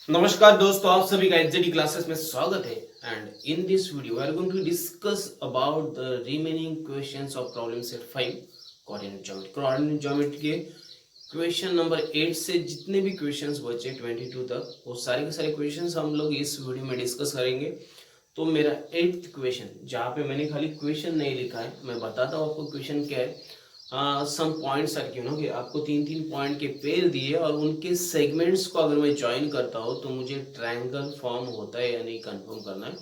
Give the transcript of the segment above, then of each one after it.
नमस्कार दोस्तों, आप सभी का एचजेडी क्लासेस में स्वागत है। And in this video we are going to discuss about the remaining questions of problem set 5 coordinate geometry के क्वेश्चन नंबर 8 से जितने भी क्वेश्चंस बचे 22 तक, वो सारे के सारे क्वेश्चंस हम लोग इस वीडियो में डिस्कस करेंगे। तो मेरा 8th क्वेश्चन, जहाँ पे मैंने खाली क्वेश्चन नहीं लिखा है, मैं बताता हूँ आपको क्वेश्चन क्या है। सम पॉइंट्स आर गिवन, कि आपको तीन तीन पॉइंट के पेयर दिए और उनके सेगमेंट्स को अगर मैं ज्वाइन करता हूँ तो मुझे ट्रायंगल फॉर्म होता है या नहीं कंफर्म करना है।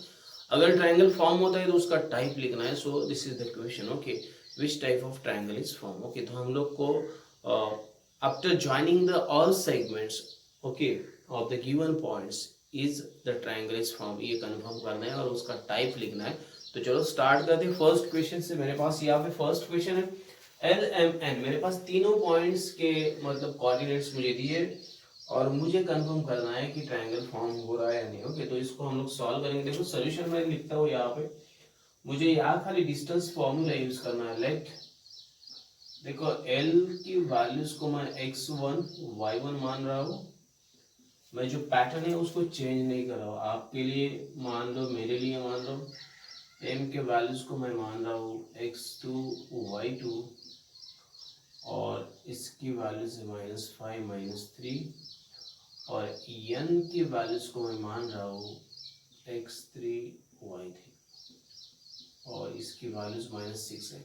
अगर ट्रायंगल फॉर्म होता है तो उसका टाइप लिखना है। So this is the question, okay, which type of triangle is form. Okay, तो हम लोग को after joining the all segments, okay, of the given points is the triangle is form, ये कंफर्म करना है और उसका टाइप लिखना है। तो चलो स्टार्ट करते हैं फर्स्ट क्वेश्चन से। मेरे पास यहाँ पे फर्स्ट क्वेश्चन है एल एम एन। मेरे पास तीनों पॉइंट्स के मतलब कोऑर्डिनेट्स मुझे दिए और मुझे कंफर्म करना है कि ट्रायंगल फॉर्म हो रहा है या नहीं। ओके, तो इसको हम लोग सॉल्व करेंगे। देखो सॉल्यूशन मैं लिखता हूँ यहाँ पे। मुझे यहाँ खाली डिस्टेंस फॉर्मूला यूज करना है। लेट, देखो एल की वैल्यूज को मैं x1 y1 मान रहा हूँ। मैं जो पैटर्न है उसको चेंज नहीं कर रहा हूँ, आपके लिए मान लो, मेरे लिए मान लो। एम के वैल्यूज को मैं मान रहा हूँ x2 y2 और इसकी वैल्यूज है -5 -3 और n की वैल्यूज को मैं मान रहा हूँ x3 y3 और इसकी वैल्यूज -6 है।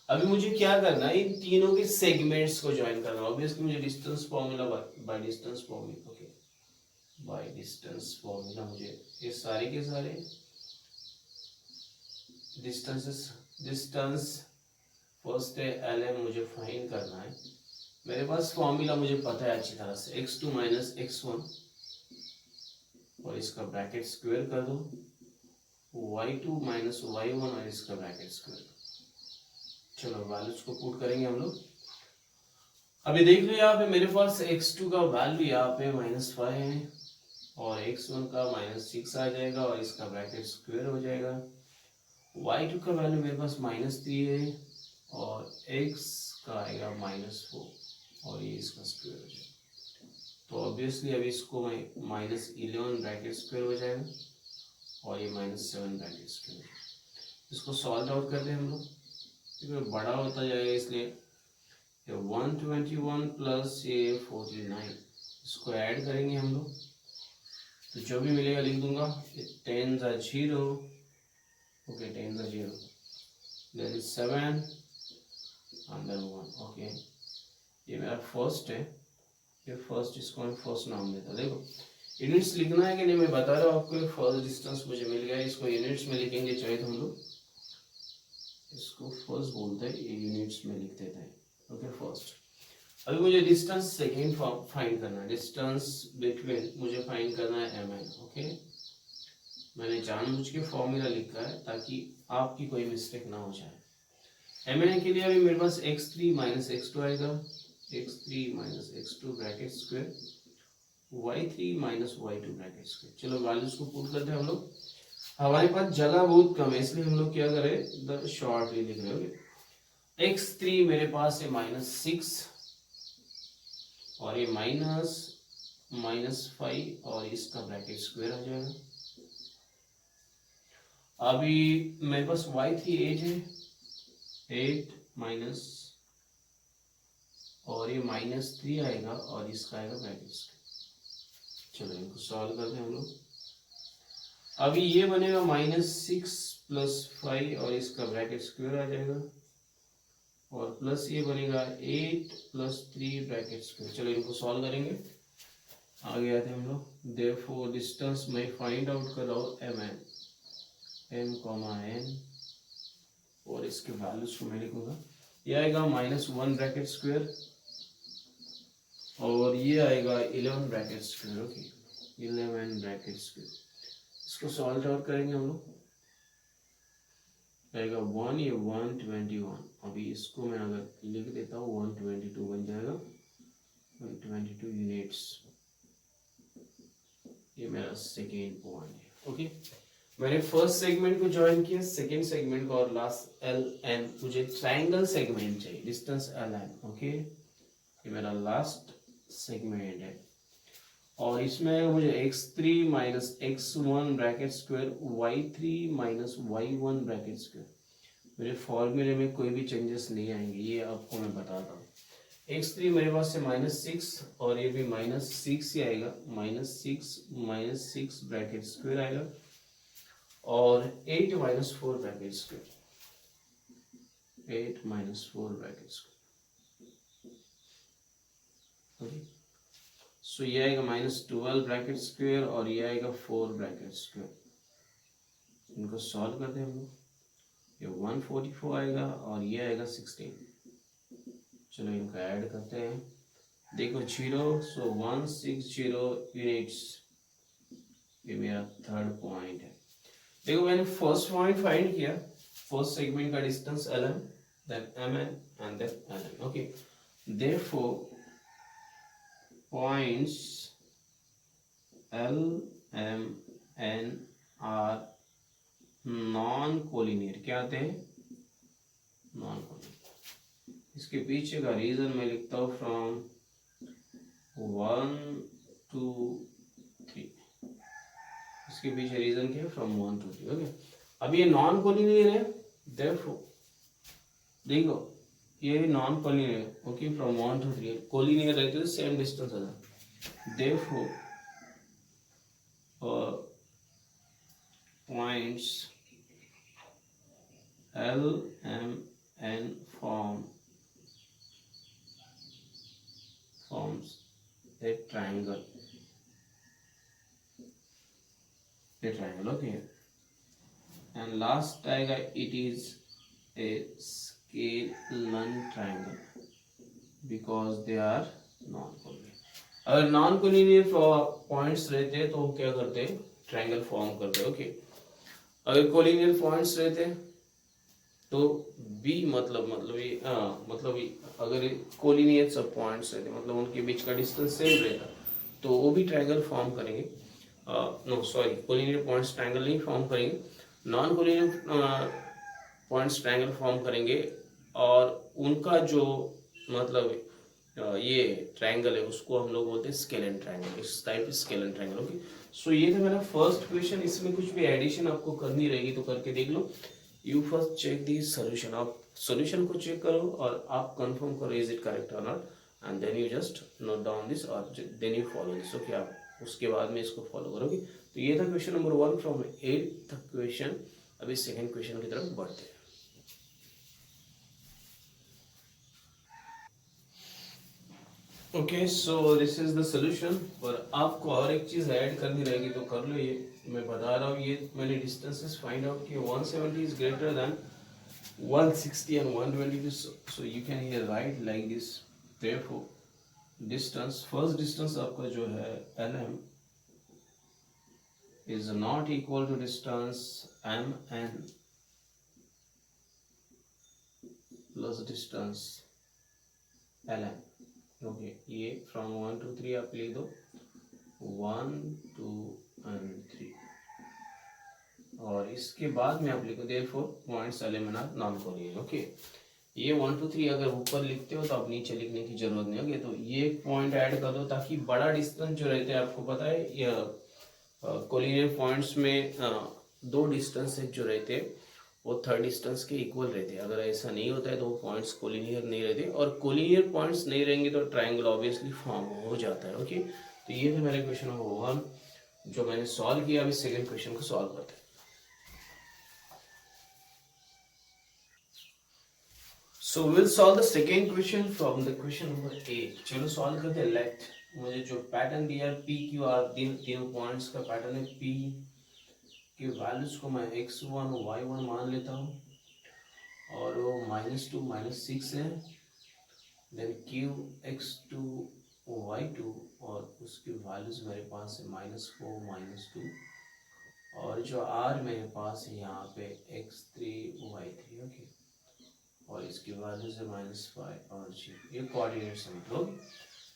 अभी मुझे क्या करना है, इन तीनों के सेगमेंट्स को ज्वाइन करना है। ऑब्वियसली मुझे distance formula by distance formula, okay, by distance formula मुझे ये सारे के सारे डिस्टेंस फर्स्ट है एल एम मुझे फाइंड करना है। मेरे पास फॉर्मूला मुझे पता है अच्छी तरह से, x2 -x1 और इसका ब्रैकेट स्क्वायर कर दो, y2 -y1 और इसका ब्रैकेट स्क्वायर। चलो वैल्यूज को पुट करेंगे हम लोग। अभी देख लो यहाँ पे मेरे पास x2 का वैल्यू यहाँ पे -5 है और x1 का -6 आ जाएगा और इसका ब्रैकेट स्क्वायर हो जाएगा। y2 का वैल्यू मेरे पास -3 है और x का आएगा -4 और ये इसका स्क्वायर हो जाएगा। तो ऑब्वियसली अभी इसको मैं -11 ब्रैकेट स्क्वायर हो जाएगा और ये -7 ब्रैकेट स्क्वायर। इसको सॉल्व आउट करते हैं हम लोग, क्योंकि बड़ा होता जाएगा, इसलिए ये 121 प्लस ये 49, इसको ऐड करेंगे हम लोग तो जो भी मिलेगा लिख दूंगा। 10 ज़ा 0, ओके, 10 ज़ा 0, देयर इज 7 अंडर 1। ओके, ये मेरा फर्स्ट है, ये फर्स्ट, इसको मैं फर्स्ट नाम देता हूँ। देखो यूनिट्स लिखना है कि नहीं मैं बता रहा हूँ आपको। फर्स्ट डिस्टेंस मुझे मिल गया, इसको यूनिट्स में लिखेंगे चाहे तो हम लोग इसको फर्स्ट बोलते हैं, ये यूनिट्स में लिख देते हैं। Okay, first. अभी मुझे डिस्टेंस सेकेंड फाइंड करना है। डिस्टेंस बिटवीन मुझे फाइंड करना है एम एन। ओके, मैंने जानबूझ के फॉर्मूला लिखा है ताकि आपकी कोई मिस्टेक ना हो जाए। एम एन के लिए अभी मेरे पास x3 -x2 आएगा, x3 -x2 bracket square, y3 -y2 bracket square. चलो वैल्यूज को पुट करते हैं हम लोग। हमारे पास जगह बहुत कम है, इसलिए हम लोग क्या करें, द शॉर्टली लिख रहे हो। x3 मेरे पास है -6 और ये -5 और इसका ब्रैकेट स्क्वायर आ जाएगा। अभी मेरे पास y3 8 है, 8 माइनस और ये -3 आएगा और इसका आएगा ब्रैकेट स्क्वायर। चलो इनको सॉल्व करते हैं हम लोग। अभी ये बनेगा -6 + 5 और इसका ब्रैकेट स्क्वायर आ जाएगा और प्लस ये बनेगा 8 + 3 ब्रैकेट स्क्वायर। चलो इनको सॉल्व करेंगे। आगे आते हैं हम लोग। देयरफॉर डिस्टेंस मैं फाइंड आउट कर रहा हूँ M N, M comma N, और इसके वैल्यूज को मैं लिखूंगा। ये आएगा -1 ब्रैकेट स्क्वायर और ये आएगा 11 bracket square. Okay, 11 bracket square. इसको सॉल्व आउट करेंगे हम लोग, आएगा 1, ये 121। अभी इसको मैं अगर लिख देता हूँ 122 बन जाएगा, 122 यूनिट्स। ये मेरा सेकेंड पॉइंट है। ओके, मैंने फर्स्ट सेगमेंट को ज्वाइन किया, सेकेंड सेगमेंट को और लास्ट एल एन। मुझे ट्राइंगल सेगमेंट चाहिए, डिस्टेंस एल एन। ओके, ये मेरा लास्ट सेगमेंट है और इसमें आएगा मुझे x3 minus x1 bracket square y3 minus y1 bracket square. मेरे फॉर्मूले में कोई भी चेंजेस नहीं आएंगे, ये आपको मैं बताता हूँ। x3 मेरे पास से -6 और ये भी -6 ही आएगा, -6 ब्रैकेट स्क्वायर आएगा और 8 minus 4 bracket square, 8 minus 4 bracket square. Okay, so ये आएगा -12 ब्रैकेट स्क्वायर और ये आएगा 4 ब्रैकेट स्क्वायर। इनको सॉल्व करते हैं हम लोग, ये 144 आएगा और ये आएगा 16। चलो इनको ऐड करते हैं, देखो 0, सो 160 यूनिट्स, ये मेरा थर्ड पॉइंट है। देखो मैंने फर्स्ट पॉइंट फाइंड किया, फर्स्ट सेगमेंट का distance LM, then MN and then LN. Okay, therefore points L, M, N are non-collinear। क्या आते हैं? non-collinear। इसके पीछे का रीजन मैं लिखता हूँ फ्रॉम 1 to 3। इसके पीछे रीजन क्या है? From 1 to 3। ओके, अब ये नॉन कोलिनियर है, therefore देखो ये नॉन कोलिनियर है। ओके, फ्रॉम 1 to 3 कोलिनियर रहते तो सेम डिस्टेंस आ जाए। therefore points L, M, N forms a triangle, okay, and last आएगा it is a scalene triangle because they are non-collinear। अगर non collinear points रहते हैं तो वो क्या करते हैं? ट्रायंगल फॉर्म करते हैं। ओके, अगर कोलिनियर पॉइंट्स रहते हैं तो बी मतलब ये अगर कोलिनियर सब पॉइंट्स रहते मतलब उनके बीच का डिस्टेंस सेम रहता तो वो भी ट्रायंगल फॉर्म करेंगे। No sorry, collinear points triangle नहीं फॉर्म करेंगे, non collinear points triangle form करेंगे और उनका जो मतलब ये ट्रायंगल है उसको हम लोग बोलते हैं स्केलेन ट्रायंगल। इस type scalene triangle. Okay, so ये था मेरा फर्स्ट क्वेश्चन। इसमें कुछ भी एडिशन आपको करनी रहेगी तो करके देख लो। You first check the solution, आप सोल्यूशन को चेक करो और आप कंफर्म करो इज इट करेक्ट और not, and then you just note down this और then you follow this. Okay, आप उसके बाद में इसको फॉलो करोगे। तो ये था question number 1 from 8th question. अभी सेकंड क्वेश्चन की तरफ बढ़ते हैं। Okay, so this is the solution. पर आपको और एक चीज ऐड करनी रहेगी तो कर लो। ये मैं बता रहा हूँ, ये मैंने डिस्टेंसेस फाइंड आउट किए। 170 is greater than 160 and 122, so you can here write like this। therefore distance, first distance आपका जो है LM is not equal to distance MN plus distance LN। Okay, ये फ्रॉम 1 to 3 आप लिख दो, 1, 2 and 3, और इसके बाद में आप लिखो therefore points LM are non collinear. Okay, ये 1 2 3 अगर ऊपर लिखते हो तो आप नीचे लिखने की जरूरत नहीं होगी। तो ये पॉइंट ऐड कर दो ताकि बड़ा डिस्टेंस जो रहते हैं, आपको पता है कोलिनियर पॉइंट्स में दो डिस्टेंस जो रहते हैं वो थर्ड डिस्टेंस के इक्वल रहते हैं। अगर ऐसा नहीं होता है तो वो पॉइंट्स कोलिनियर नहीं रहते, और कोलिनियर पॉइंट्स नहीं रहेंगे तो ट्रायंगल ऑब्वियसली फॉर्म हो जाता है। ओके, तो ये था मेरा क्वेश्चन नंबर 1 जो मैंने सॉल्व किया। अभी सेकेंड क्वेश्चन को सॉल्व करते हैं। So we'll solve the second question from the question number 8। चलो सॉल्व करते हैं। लेट मुझे जो पैटर्न दिया है पी क्यू आर, तीनों पॉइंट्स का पैटर्न है। पी के वैल्यूज को मैं x1 y1 मान लेता हूँ और वो -2 -6 है। देन क्यू x2 y2 और उसकी वैल्यूज मेरे पास है -4 -2, और जो आर मेरे पास है यहाँ पे x3 y3। ओके, और इसकी वैल्यूज है -5 और जी, ये कोऑर्डिनेट्स हैं लोग।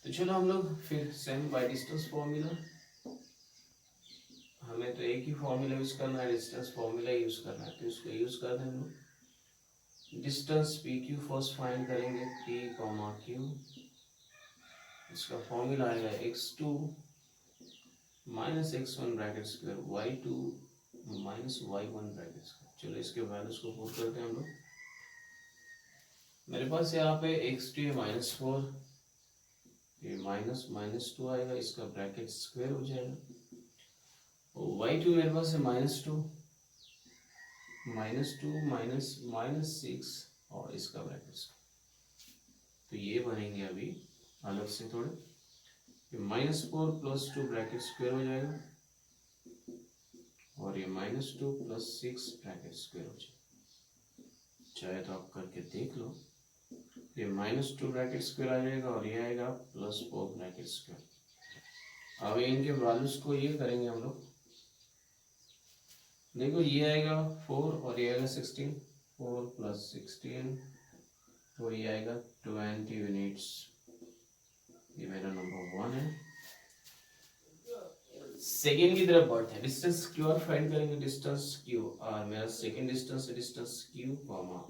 तो चलो हम लोग फिर सेम बाय डिस्टेंस फॉर्मूला, हमें तो एक ही फॉर्मूला यूज करना है, डिस्टेंस फॉर्मूला यूज करना है, तो इसको यूज करते हैं हम लोग। Distance P Q first find करेंगे, पी कॉमा क्यू, इसका फॉर्मूला आएगा x2 minus x1 bracket square y2 minus y1 bracket square. चलो इसके वैल्यूज को पुट करते हैं हम लोग। मेरे पास यहाँ पे x2 -4, ये माइनस माइनस 2 आएगा, इसका ब्रैकेट स्क्वायर हो जाएगा। y2 मेरे पास है -2 माइनस 6 और इसका ब्रैकेट स्क्वायर। तो ये बनेंगे अभी अलग से थोड़े। ये -4 + 2 ब्रैकेट स्क्वायर हो जाएगा और ये -2 + 6 ब्रैकेट स्क्वायर हो जाएगा। चाहे तो आप करके देख लो। ये -2 ब्रैकेट स्क्वायर आ जाएगा और ये आएगा +4 ब्रैकेट स्क्वायर। अब इनके वैल्यूज को ये करेंगे हम लोग। देखो ये आएगा 4 और ये आएगा 16, 4 + 16 तो ये आएगा 20 यूनिट्स। ये मेरा नंबर 1 है। सेकेंड की तरफ बढ़ते हैं। डिस्टेंस क्यू आर फाइंड करेंगे। डिस्टेंस क्यू आर मेरा सेकेंड डिस्टेंस है, डिस्टेंस क्यू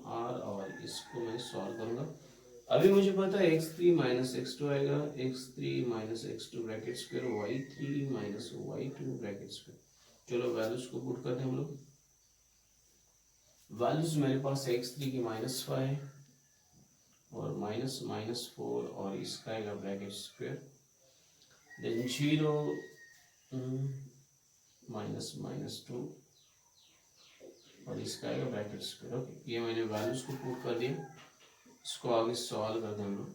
आर, और इसको मैं सॉल्व करूंगा। अभी मुझे पता है x3 - x2 आएगा, x3 - x2 bracket square y3 - y2 bracket square. चलो वैल्यूज को पुट करते हैं हम लोग। वैल्यूज मेरे पास है x3 की -5 और -4 और इसका आएगा ब्रैकेट स्क्वायर, देन 0 -2 और इसका आएगा ब्रैकेट स्क्वायर। ओके, ये मैंने वैल्यूज को पुट कर दिया। इसको आगे सॉल्व करते हैं हम लोग।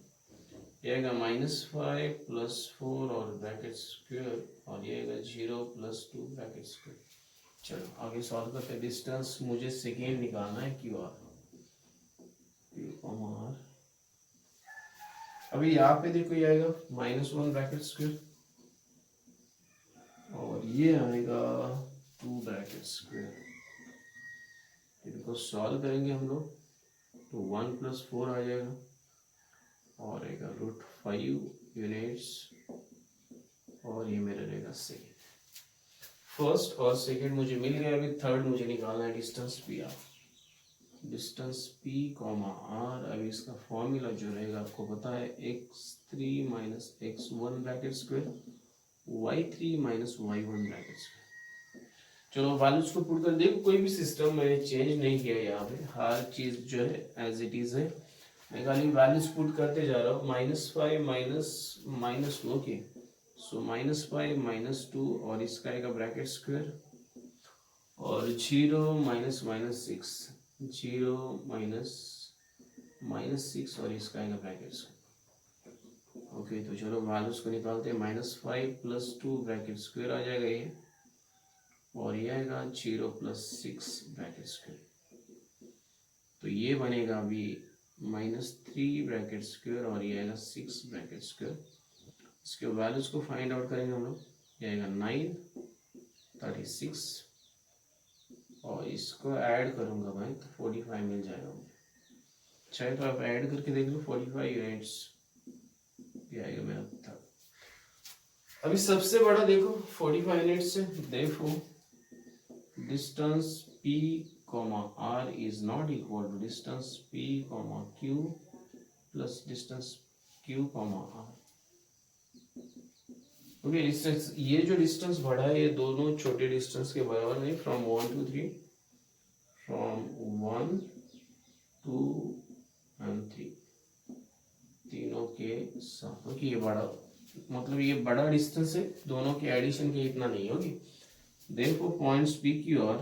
ये आएगा -5 + 4 और ब्रैकेट स्क्वायर और ये आएगा 0 + 2 ब्रैकेट स्क्वायर। चलो आगे सॉल्व करते हैं। डिस्टेंस मुझे सेकेंड निकालना है क्यू आर। अभी यहाँ पे देखो ये आएगा -1 ब्रैकेट स्क्वायर और ये आएगा 2 ब्रैकेट स्क्वायर। इनको सॉल्व करेंगे हम लोग तो 1 + 4 आ जाएगा और आएगा √5 यूनिट्स और ये मेरा रहेगा सेकेंड। फर्स्ट और सेकेंड मुझे मिल गया। अभी थर्ड मुझे निकालना है distance P are. Distance P, R। अभी इसका फॉर्मूला जो रहेगा आपको पता है, x3 - x1 bracket square y3 - y1 bracket square. चलो वैल्यूज को पुट कर देखो। कोई भी सिस्टम मैंने चेंज नहीं किया यहाँ पे, हर चीज जो है एज इट इज है। मैं खाली वैल्यूज पुट करते जा रहा हूँ। -5 - -2 सो -5 - 2 और इसका आएगा ब्रैकेट स्क्वायर और 0 -6 0 -6 और इसका आएगा ब्रैकेट स्क्वायर। ओके, तो चलो वैल्यूज को निकालते हैं। -5 + 2 ब्रैकेट स्क्वायर आ जाएगा ये और ये आएगा 0 + 6 ब्रैकेट स्क्वायर। तो ये बनेगा अभी -3 ब्रैकेट स्क्वायर और ये आएगा 6 ब्रैकेट स्क्वायर। इसके वैल्यूज को फाइंड आउट करेंगे हम लोग। ये आएगा 9, 36 और इसको ऐड करूंगा भाई तो 45 मिल जाएगा मुझे। चाहे तो आप ऐड करके देख लो। 45 यूनिट्स ये आएगा मेरा थर्ड। अभी सबसे बड़ा देखो 45 यूनिट्स है। देखो distance P, R is not equal to distance P, Q plus distance Q, R। Okay, distance ये जो डिस्टेंस बढ़ा है ये दोनों छोटे डिस्टेंस के बराबर नहीं। फ्रॉम 1 to 3, फ्रॉम 1 2 and 3 तीनों के साथ। ओके, ये बड़ा मतलब ये बड़ा डिस्टेंस है, दोनों के एडिशन के इतना नहीं होगी। देखो points P, Q, R,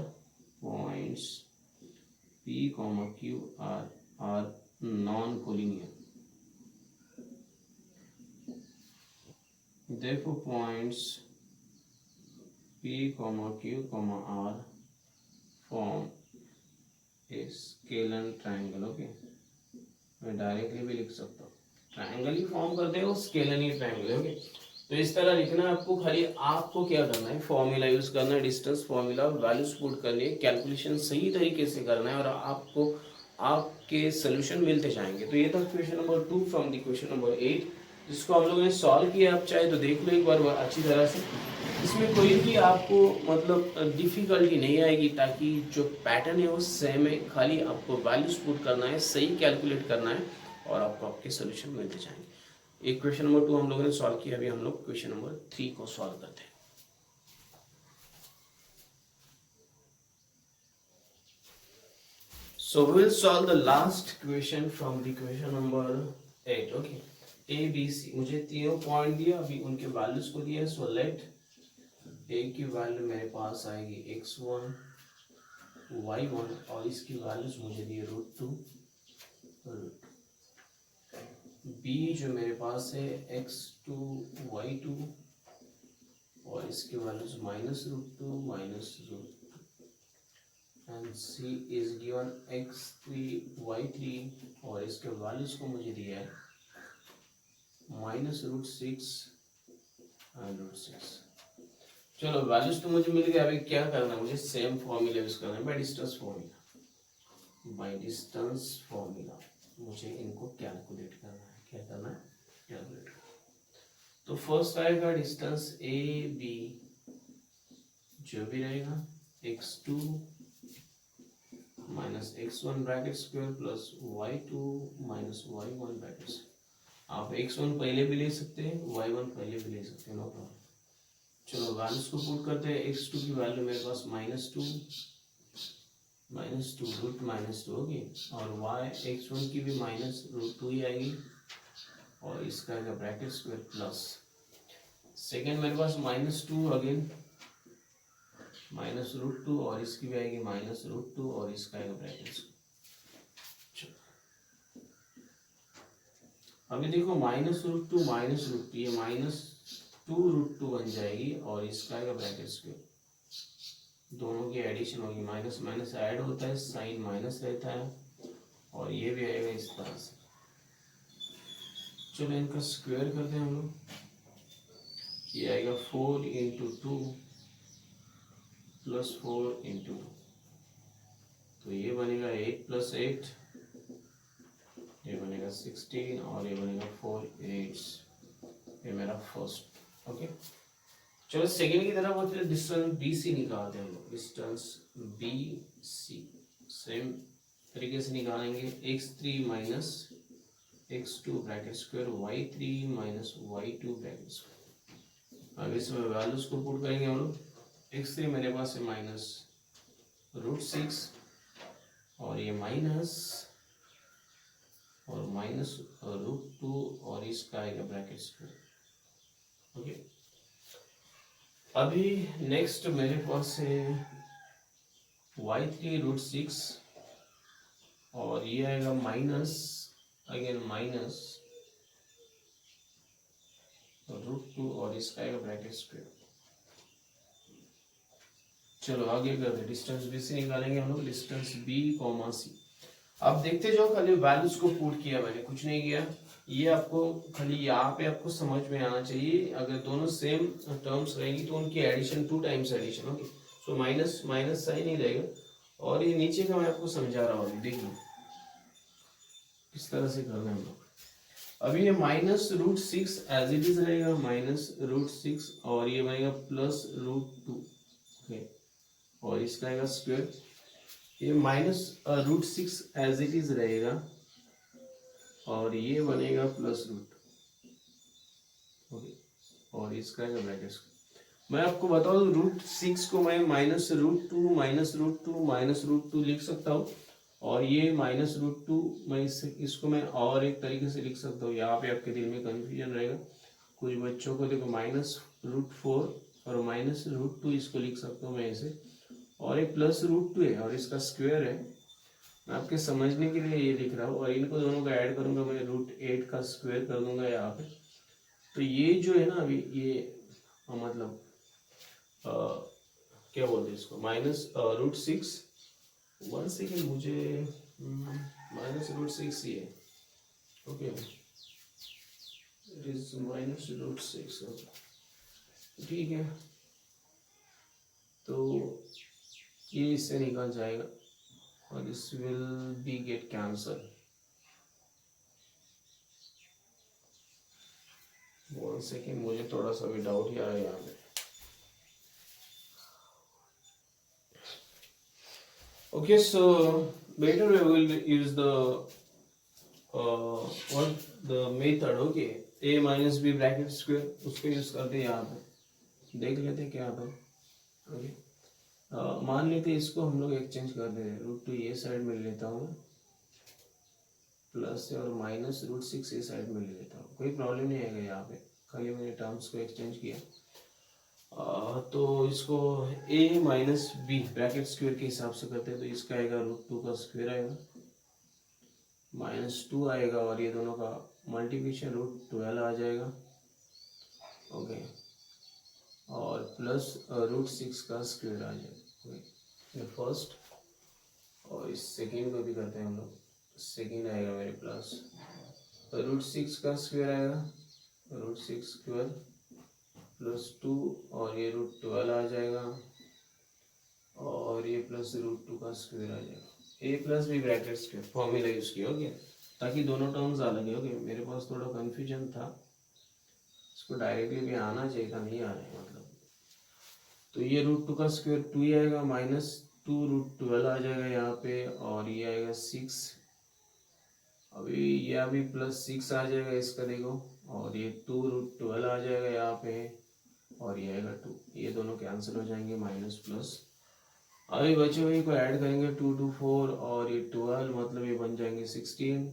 points P, Q, R are non collinear. Therefore points P, Q, R form a scalar triangle। Okay, मैं डायरेक्टली भी लिख सकता हूँ, ट्रायंगल ही फॉर्म करते हैं वो स्केलर ही ट्रायंगल। ओके, तो इस तरह लिखना है आपको। खाली आपको क्या करना है, फॉर्मूला यूज करना है, डिस्टेंस फॉर्मूला, वैल्यूज पुट करनी है, कैलकुलेशन सही तरीके से करना है और आपको आपके सोल्यूशन मिलते जाएंगे। तो ये था question number 2 from the question number 8, जिसको हम लोगों ने सॉल्व किया। आप चाहे तो देख लो एक बार अच्छी तरह से। इसमें कोई भी आपको मतलब डिफिकल्टी नहीं आएगी, ताकि जो पैटर्न है वो सेम है। खाली आपको वैल्यूज पुट करना है, सही कैलकुलेट करना है और आपको आपके सोल्यूशन मिलते जाएंगे। एक क्वेश्चन नंबर 2 हम लोगों ने सॉल्व किया। अभी हम लोग क्वेश्चन नंबर 3 को सॉल्व करते हैं। So we will solve the last question from the question number 8. Okay, A B C मुझे तीनों पॉइंट दिया, अभी उनके वैल्यूज को दिया. सो लेट A की वैल्यू मेरे पास आएगी x1 y1 और इसकी वैल्यूज मुझे दी √2. B जो मेरे पास है x2 y2 और इसकी values -√2 -√2. And C is given x3 y3 और इसके वैल्यूज को मुझे दिया है -√6 एंड √6. चलो वैल्यूज तो मुझे मिल गया. अभी क्या करना है, मुझे सेम फॉर्मूला यूज करना है by distance formula. By distance formula मुझे इनको कैलकुलेट करना है. क्या करना है? कैलकुलेट. तो फर्स्ट आएगा डिस्टेंस ए बी जो भी रहेगा x2 minus x1 bracket square plus y2 minus y1 bracket. आप x1 पहले भी ले सकते हैं, y1 पहले भी ले सकते हैं, नो प्रॉब्लम. चलो वैल्यूज को पुट करते हैं. x2 की वैल्यू मेरे पास -2 रूट -2 होगी और x1 की भी -√2 ही आएगी और इसका आएगा ब्रैकेट स्क्वायर प्लस सेकेंड मेरे पास -2 अगेन -√2 और इसकी भी आएगी -√2 और इसका आएगा ब्रैकेट. अभी देखो -√2 -√2 ये -2√2 बन जाएगी और इसका आएगा ब्रैकेट स्क्वायर. दोनों की एडिशन होगी, माइनस माइनस ऐड होता है, साइन माइनस रहता है और ये भी आएगा इस तरह से. चलो इनका स्क्वायर करते हैं हम लोग. ये आएगा 4 × 2 + 4 × 2 तो ये बनेगा 8 + 8, ये बनेगा 16 और ये बनेगा 4 8. ये मेरा फर्स्ट. ओके चलो सेकेंड की तरफ होते हैं. डिस्टेंस बी सी निकालते हैं हम लोग. डिस्टेंस बी सी सेम तरीके से निकालेंगे. x3 minus x2 bracket square y3 minus y2 bracket square. अब इसमें वैल्यूज को पुट करेंगे हम लोग. x3 मेरे पास है -√6 और ये माइनस और -√2 और इसका आएगा ब्रैकेट स्क्वायर. ओके अभी नेक्स्ट मेरे पास है y3 √6 और ये आएगा माइनस अगेन -√2 और इसका आएगा ब्रैकेट स्क्वायर. चलो आगे करते. डिस्टेंस बी से निकालेंगे हम लोग. डिस्टेंस बी कॉमा सी. आप देखते जाओ, खाली वैल्यूज को पुट किया, मैंने कुछ नहीं किया. ये आपको खाली यहाँ पे आपको समझ में आना चाहिए. अगर दोनों सेम टर्म्स रहेंगी तो उनकी एडिशन 2 टाइम्स एडिशन होगी. सो माइनस माइनस साइन ही रहेगा. और ये नीचे का मैं आपको समझा रहा हूँ, देखिए किस तरह से करना है हम लोग. अभी ये -√6 एज इट इज रहेगा -√6 और ये बनेगा +√2. ओके और इसका आएगा स्क्वायर. ये -√6 एज इट इज रहेगा और ये बनेगा +√2. ओके और इसका आएगा ब्रैकेट. मैं आपको बता दूं √6 को मैं -√2 लिख सकता हूँ और ये -√2 मैं इसको मैं और एक तरीके से लिख सकता हूँ. यहाँ पे आपके दिल में कंफ्यूजन रहेगा. कुछ बच्चों को देखो -√4 और -√2 इसको लिख सकता हूँ मैं ऐसे और एक +√2 है और इसका स्क्वायर है. मैं आपके समझने के लिए ये लिख रहा हूँ और इनको दोनों का ऐड करूंगा मैं √8 का स्क्वायर कर दूंगा यहाँ पे. तो ये जो है ना अभी ये मतलब क्या बोलते हैं इसको -√6. 1 सेकेंड मुझे -√6 ही है. Okay it is -√6. ठीक है तो ये इससे निकल जाएगा और this will be get cancel. 1 second मुझे थोड़ा सा भी डाउट ही आ रहा है यहाँ पे. Okay, so better we will use the method. Okay, a minus b bracket square उसको यूज करते हैं यहाँ पे. देख लेते हैं क्या आता है. Okay, मान लेते इसको हम लोग एक्सचेंज कर दे रहे हैं, √2 ये साइड में ले लेता हूँ प्लस से, और -√6 ये साइड में ले लेता हूँ, कोई प्रॉब्लम नहीं आएगा यहाँ पे, खाली मैंने टर्म्स को एक्सचेंज किया। तो इसको a minus B bracket square के हिसाब से करते हैं, तो इसका आएगा √2 का स्क्वायर आएगा, -2 आएगा, और ये दोनों का मल्टीप्लिकेशन √12 आ जाएगा, ओके, और प्लस √6 का स्क्वायर आ जाएगा, ये फर्स्ट। और इस सेकेंड को भी करते हैं हम लोग, सेकेंड आएगा मेरे प्लस √6 का स्क्वायर आएगा, √6 स्क्वायर प्लस 2, और ये √12 आ जाएगा, और ये प्लस √2 का स्क्वायर आ जाएगा, a plus B bracket square formula use किया, ओके, ताकि दोनों टर्म्स अलग है, ओके। मेरे पास थोड़ा कंफ्यूजन था, इसको डायरेक्टली भी आना चाहिए था, नहीं आ रहा है मतलब। तो ये √2 का स्क्वायर 2 ही आएगा, -2 √12 आ जाएगा यहाँ पे, और ये आएगा 6, अभी ये अभी +6 आ जाएगा इसका, देखो, और ये 2 √12 आ जाएगा यहाँ पे, और ये आएगा 2, ये दोनों कैंसिल हो जाएंगे, माइनस प्लस। अभी बचे हुए को ऐड करेंगे, 2 2 4, और ये 12, मतलब ये बन जाएंगे 16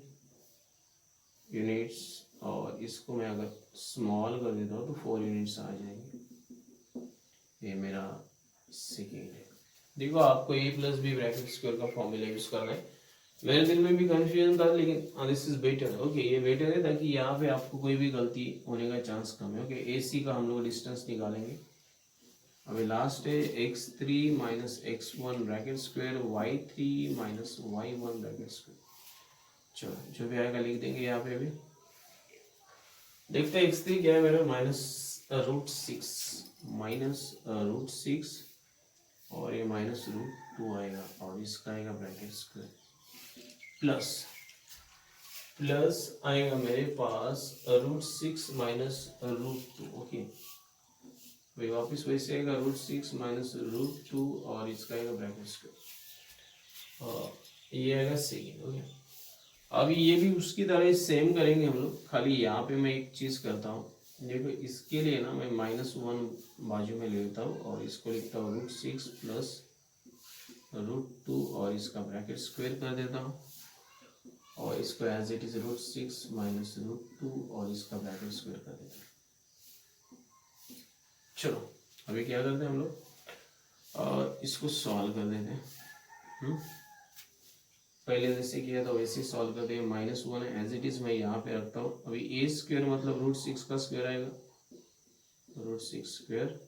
यूनिट्स, और इसको मैं अगर स्मॉल कर देता हूँ तो 4 यूनिट्स आ जाएंगे। ये मेरा सेकेंड है। देखो, आपको a plus B bracket square का फॉर्मूला यूज करना है। मेरे दिल में भी कंफ्यूजन था, लेकिन दिस इज बेटर, ओके, ये बेटर है, ताकि यहाँ पे आपको कोई भी गलती होने का चांस कम है, ओके। AC का हम लोग डिस्टेंस निकालेंगे। अभी लास्ट है x3 minus x1 bracket square, y3 minus y1 bracket square. चलो, जो भी आएगा लिख देंगे यहाँ पे। भी देखते हैं x3 क्या है मेरा, -√6 और ये -√2 आएगा, और इसका आएगा ब्रैकेट स्क्वायर, प्लस आएगा मेरे पास √6 माइनस √2, ओके। वही वापस वैसे आएगा √6 माइनस √2, और इसका आएगा ब्रैकेट स्क्वायर, ये आएगा सेकेंड, ओके। अभी ये भी उसकी तरह सेम करेंगे हम लोग, खाली यहाँ पे मैं एक चीज करता हूँ, देखो, इसके लिए ना मैं -1 बाजू में ले लेता हूँ, और इसको लिखता हूँ √6 प्लस √2, और इसका ब्रैकेट स्क्वायर कर देता हूँ, और इसको एज इट इज √6 माइनस √2, और इसका ब्रैकेट स्क्वायर कर देता हूँ। चलो, अभी क्या करते हैं हम लोग, इसको सॉल्व कर देते हैं। पहले जैसे किया था वैसे सॉल्व करते हैं। -1 है एज इट इज, मैं यहाँ पे रखता हूँ। अभी a स्क्वायर मतलब √6 का स्क्वायर आएगा, √6 स्क्वायर,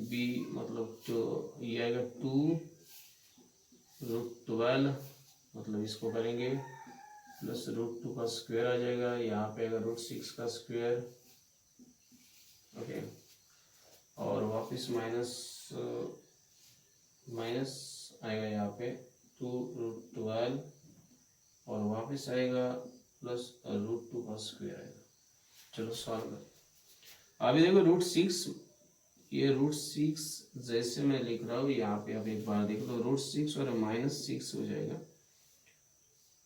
b मतलब जो ये आएगा 2 √12, मतलब इसको करेंगे प्लस √2 का स्क्वायर आ जाएगा, यहाँ पे आएगा √6 का स्क्वायर, ओके, और वापस माइनस आएगा यहाँ पे 2 √12, और वापस आएगा प्लस √2 का स्क्वायर आएगा। चलो सॉल्व कर। अभी देखो √6, ये √6 जैसे मैं लिख रहा हूँ यहाँ पे, अब एक बार देख लो, √6 और -6 हो जाएगा,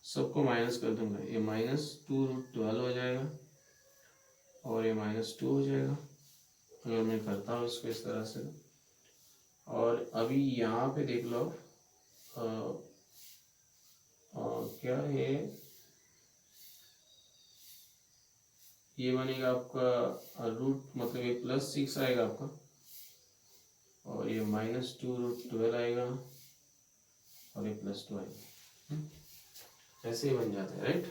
सबको माइनस कर दूंगा, ये -2 √12 हो जाएगा, और ये -2 हो जाएगा, अगर मैं करता हूँ इसको इस तरह से। और अभी यहाँ पे देख लो, क्या है, ये बनेगा आपका रूट, मतलब ये +6 आएगा आपका, और ये -2 √12 आएगा, और ये +2 आएगा, ऐसे ही बन जाता है, राइट।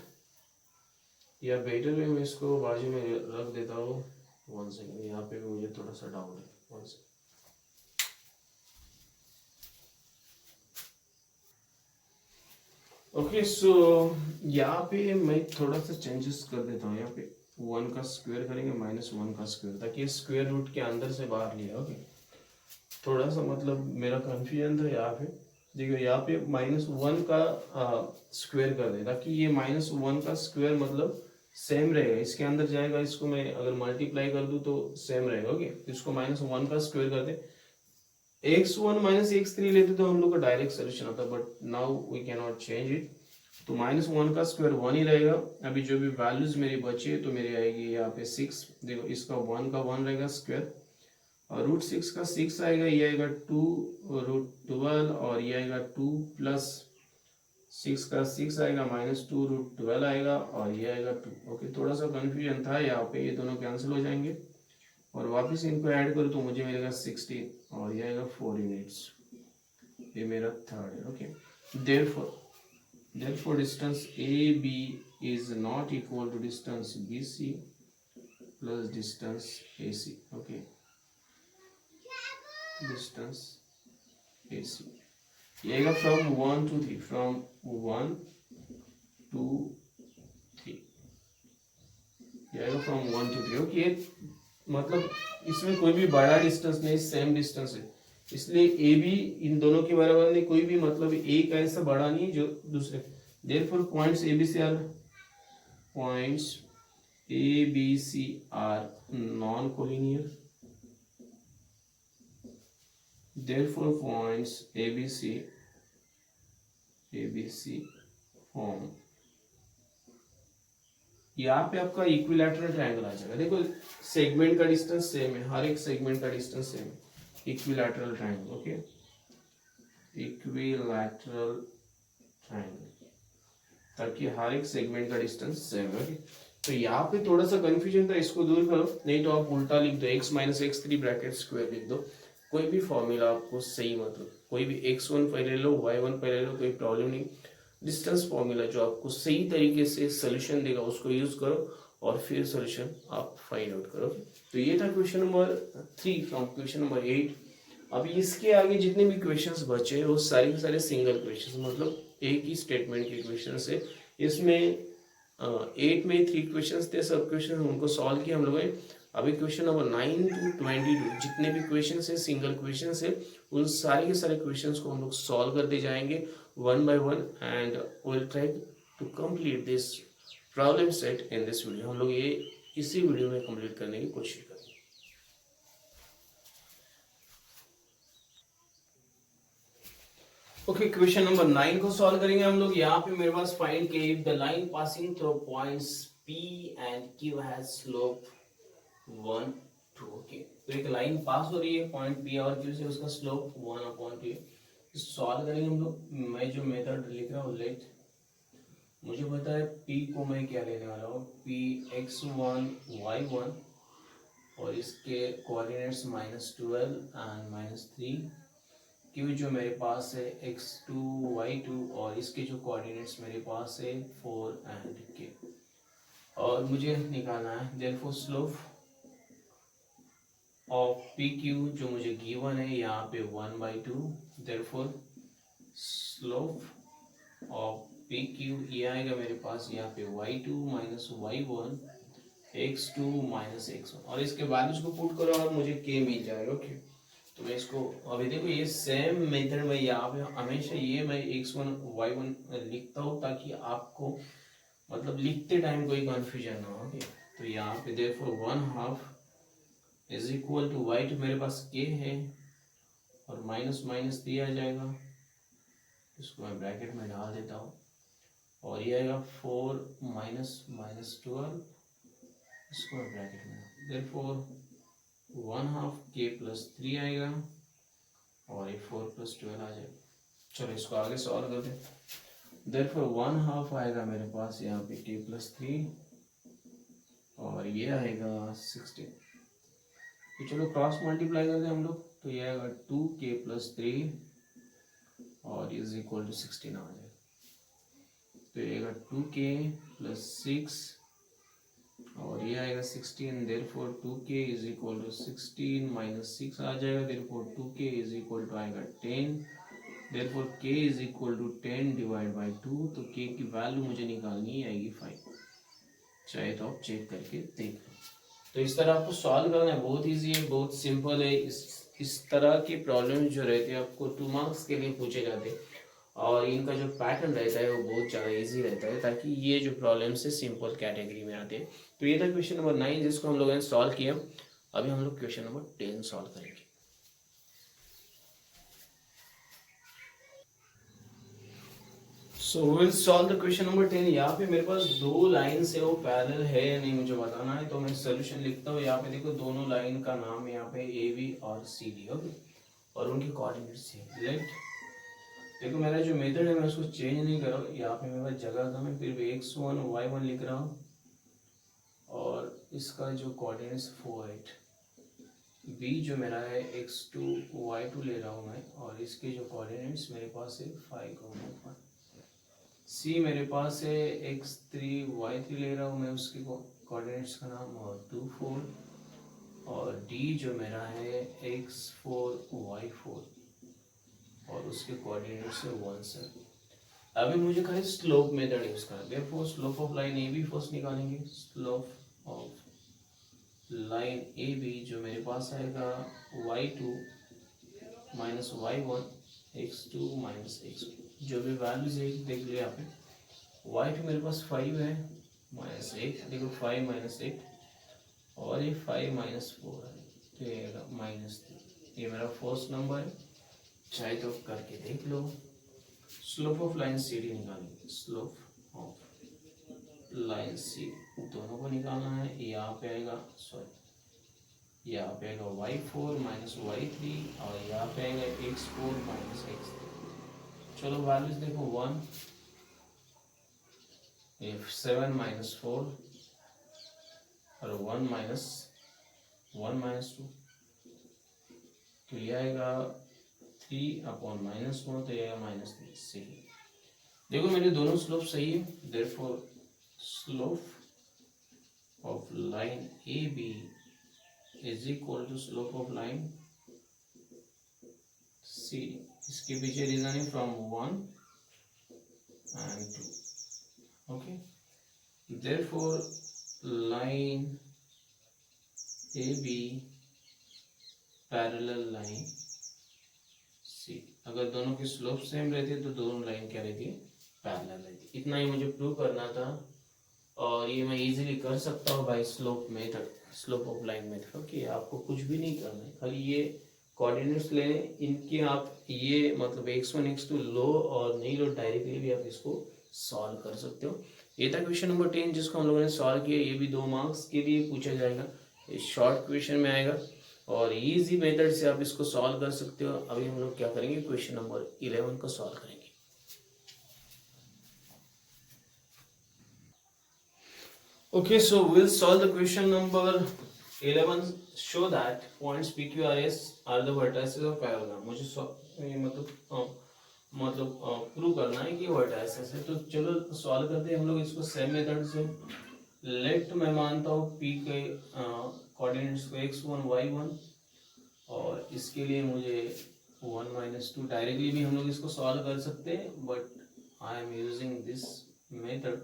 या बेटर वे मैं इसको बाजू में रख देता हूँ, 1 सेकेंड, यहाँ पे भी मुझे थोड़ा सा डाउट है, 1 सेकेंड। ओके, सो यहाँ पे मैं थोड़ा सा चेंजेस कर देता हूँ, यहाँ पे 1 का स्क्वायर करेंगे, -1 का स्क्वायर, ताकि स्क्वायर रूट के अंदर से बाहर लिया, ओके। थोड़ा सा मतलब मेरा कंफ्यूजन था यहाँ पे, देखो यहाँ पे -1 का स्क्वायर कर दे, ताकि ये -1 का स्क्वायर मतलब सेम रहेगा, इसके अंदर जाएगा, इसको मैं अगर मल्टीप्लाई कर दूं तो सेम रहेगा, ओके। इसको -1 का स्क्वायर कर दे, x1 -x3 लेते तो हम लोग का डायरेक्ट सोल्यूशन आता, but now we can not change it, तो -1 का स्क्वायर 1 ही रहेगा। अभी जो भी वैल्यूज मेरी बची है तो मेरी आएगी यहाँ पे 6, देखो इसका 1 का 1 रहेगा स्क्वायर, और रूट 6 का 6 आएगा, ये आएगा 2 रूट 12 और ये आएगा 2 प्लस 6 का 6 आएगा -2 रूट 12 आएगा और ये आएगा 2। ओके, थोड़ा सा कंफ्यूजन था यहाँ पे, ये दोनों कैंसिल हो जाएंगे और वापस इनको ऐड करो तो मुझे मिलेगा 16 और ये आएगा 4 यूनिट्स। ये मेरा थर्ड है। Okay, therefore distance AB is not equal to distance BC plus distance AC. Okay, distance AC ये आएगा from 1 to 3, from 1 to 3, ये आएगा from 1 to 3। ओके, मतलब इसमें कोई भी बड़ा डिस्टेंस नहीं, सेम डिस्टेंस है, इसलिए ए बी इन दोनों के बराबर नहीं, कोई भी मतलब एक ऐसा बड़ा नहीं जो दूसरे। Therefore points A B C are non collinear. Therefore points A B C form, यहाँ पे आपका इक्विलैटरल ट्रायंगल आ जाएगा। देखो सेगमेंट का डिस्टेंस सेम है, हर एक सेगमेंट का डिस्टेंस सेम है, equilateral triangle. Okay, equilateral triangle, ताकि हर एक सेगमेंट का डिस्टेंस सेम है। ओके, तो यहाँ पे थोड़ा सा कंफ्यूजन था, इसको दूर करो, नहीं तो आप उल्टा लिख दो, x minus x3 bracket square लिख दो, कोई भी फॉर्मूला आपको सही, मतलब कोई भी x1 पहले लो y1 पहले लो, कोई प्रॉब्लम नहीं। डिस्टेंस फॉर्मूला जो आपको सही तरीके से सोल्यूशन देगा उसको यूज करो और फिर सोल्यूशन आप फाइंड आउट करो। तो ये था question number 3 from question number 8। अभी इसके आगे जितने भी क्वेश्चंस बचे वो सारे के सारे सिंगल क्वेश्चंस, मतलब एक ही स्टेटमेंट के क्वेश्चंस है। इसमें 8 में 3 क्वेश्चंस थे, सब क्वेश्चन उनको सॉल्व किया हम लोगों ने। अभी क्वेश्चन नंबर 9 to 22 जितने भी क्वेश्चंस है, सिंगल क्वेश्चंस है, उन सारे के सारे क्वेश्चंस को हम लोग सॉल्व करते जाएंगे one by one and will try to complete this problem set in this video. हम लोग ये इसी वीडियो में कंप्लीट करने की कोशिश करेंगे। ओके, क्वेश्चन नंबर 9 को सॉल्व करेंगे हम लोग। यहाँ पे मेरे पास फाइंड के if the line passing through points P and Q has slope 1 2। Okay, तो एक लाइन पास हो रही है पॉइंट P और Q से, उसका स्लोप 1/2 है। सॉल्व करेंगे हम लोग। मैं जो मेथड लिख रहा हूँ, लेट मुझे पता है P को मैं क्या लेने वाला हूँ, P x1 y1 और इसके कोऑर्डिनेट्स -12 एंड -3। Q जो मेरे पास है x2 y2 और इसके जो कोऑर्डिनेट्स मेरे पास है 4 एंड k, और मुझे निकालना है देयरफॉर स्लोप ऑफ PQ जो मुझे गिवन है यहाँ पे 1/2। देयरफॉर स्लोप ऑफ PQ ये आएगा मेरे पास यहाँ पे y2 minus y1 x2 minus x1, और इसके वैल्यूज को पुट करो और मुझे k मिल जाएगा। ओके, तो मैं इसको अभी देखो ये सेम मेथड में यहाँ पे हमेशा ये मैं x1 y1 लिखता हूँ ताकि आपको मतलब लिखते टाइम कोई कंफ्यूजन ना हो। ओके, तो यहाँ पे therefore 1/2 is equal to y2 मेरे पास k है और माइनस माइनस दिया जाएगा, इसको मैं ब्रैकेट में डाल देता हूँ, और ये आएगा 4 माइनस -12, इसको मैं ब्रैकेट में, देयरफॉर 1/2 k + 3 आएगा और ये 4 + 12 आ जाएगा। चलो इसको आगे सॉल्व करते हैं। देयरफॉर 1/2 आएगा मेरे पास यहाँ पे k + 3 और ये आएगा 16। तो चलो क्रॉस मल्टीप्लाई करते हैं हम लोग, तो ये आएगा 2k + 3 और इज इक्वल टू 16 आ जाएगा। तो ये आएगा 2k + 6 और ये आएगा 16। Therefore 2k is equal to 16 minus 6 आ जाएगा। Therefore 2k is equal to आएगा 10। Therefore k is equal to 10 divide by 2, तो k की वैल्यू मुझे निकालनी आएगी 5। चाहे तो आप चेक करके देख लो। तो इस तरह आपको सॉल्व करना है, बहुत इजी है, बहुत सिंपल है। इस तरह की प्रॉब्लम जो रहते हैं आपको 2 मार्क्स के लिए पूछे जाते हैं, और इनका जो पैटर्न रहता है वो बहुत ज़्यादा इजी रहता है, ताकि ये जो प्रॉब्लम से सिंपल कैटेगरी में आते हैं। तो ये था क्वेश्चन नंबर 9 जिसको हम लोगों ने सॉल्व किया। अभी हम लोग क्वेश्चन नंबर 10 सॉल्व करेंगे। सो will solve the question number 10। यहाँ पे मेरे पास दो लाइन से वो पैरेलल है या नहीं मुझे बताना है, तो मैं सोल्यूशन लिखता हूँ। यहाँ पे देखो दोनों लाइन का नाम है यहाँ पे ए बी और सी डी, ओके, और उनके कोऑर्डिनेट्स है। लेट देखो मेरा जो मेथड है मैं उसको चेंज नहीं कर रहा हूँ। यहाँ पे मेरे पास जगह कम है, फिर भी x1 y1 लिख रहा हूँ, और इसका जो कोऑर्डिनेट्स 4 8, b जो मेरा है x2 y2 ले रहा हूँ मैं, और इसके जो कोऑर्डिनेट्स मेरे पास है 5 1, c मेरे पास है x3 y3 ले रहा हूँ मैं, उसके कोऑर्डिनेट्स का नाम और 2 4, और d जो मेरा है x4 y4 और उसके कोऑर्डिनेट्स है 1 7। अभी मुझे खाली स्लोप मेथड यूज करना है। Therefore slope of line A B first निकालेंगे। Slope of line A B जो मेरे पास आएगा y2 minus y1 x2 minus x1, जो भी वैल्यूज है देख लिया आपने। y2 मेरे पास 5 है माइनस 8, देखो 5 माइनस 8, और ये 5 माइनस 4 है, तो ये आएगा माइनस 3। ये मेरा फर्स्ट नंबर है, चाहे तो करके देख लो। Slope of line C D निकालेंगे। स्लोप ऑफ लाइन सी दोनों को निकालना है। यहाँ पे आएगा, सॉरी, यहाँ पे आएगा y4 माइनस y3, और यहाँ पे आएगा x4 माइनस x3। चलो वैल्यूज देखो, 1 7 माइनस 4, और 1 माइनस 2, तो ये आएगा 3 अपॉन माइनस 1, तो ये आएगा माइनस 3। सही, देखो मेरे दोनों स्लोप सही है। Therefore slope of line A B is equal to slope of line C. इसके पीछे रीजन है from 1 and 2, okay. Therefore line A B parallel line C. अगर दोनों की स्लोप सेम रहती तो दोनों लाइन क्या रहती है, पैरेलल रहती। इतना ही मुझे प्रूव करना था, और ये मैं इजीली कर सकता हूँ by slope method, slope of line method. Okay, आपको कुछ भी नहीं करना है, खाली ये कोऑर्डिनेट्स लेने, इनके आप ये मतलब x1 x2 लो और नहीं लो, डायरेक्टली भी आप इसको सॉल्व कर सकते हो। ये था क्वेश्चन नंबर 10 जिसको हम लोगों ने सॉल्व किया। ये भी 2 मार्क्स के लिए पूछा जाएगा, ये शॉर्ट क्वेश्चन में आएगा, और इजी मेथड से आप इसको सॉल्व कर सकते हो। अभी हम लोग क्या करेंगे, क्वेश्चन नंबर 11 को सॉल्व करेंगे। Okay, so we'll solve the question number 11. Show that points PQRS are the vertices of parallelogram. मुझे मतलब प्रूव करना है कि वर्टाइसेस है। तो चलो सॉल्व करते हैं हम लोग इसको सेम मेथड से। लेट मैं मानता हूँ P के कोऑर्डिनेट्स को x1 y1, और इसके लिए मुझे 1 माइनस 2, डायरेक्टली भी हम लोग इसको सॉल्व कर सकते हैं, but I am using this method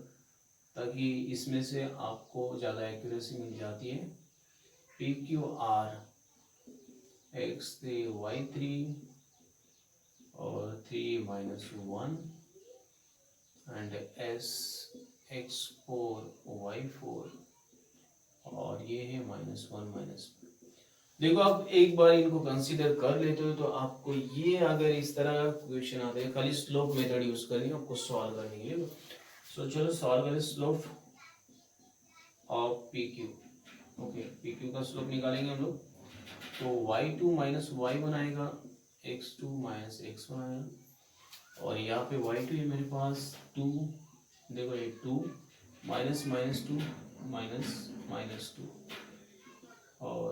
ताकि इसमें से आपको ज़्यादा एक्यूरेसी मिल जाती है। P Q R x3 y3 और 3 minus 1 and s x4 y4, और ये है माइनस 1 माइनस। देखो आप एक बार इनको कंसीडर कर लेते हो तो आपको ये अगर इस तरह का क्वेश्चन आता है, खाली स्लोप मेथड यूज करनी आपको सॉल्व करने के लिए। सो चलो सॉल्व करें। Slope of P Q, okay, P Q का स्लोप निकालेंगे हम लोग। तो y2 माइनस y1 आएगा, x2 माइनस x1 आएगा, और यहाँ पे y2 है मेरे पास 2, देखो ये 2 माइनस माइनस 2 माइनस माइनस 2, और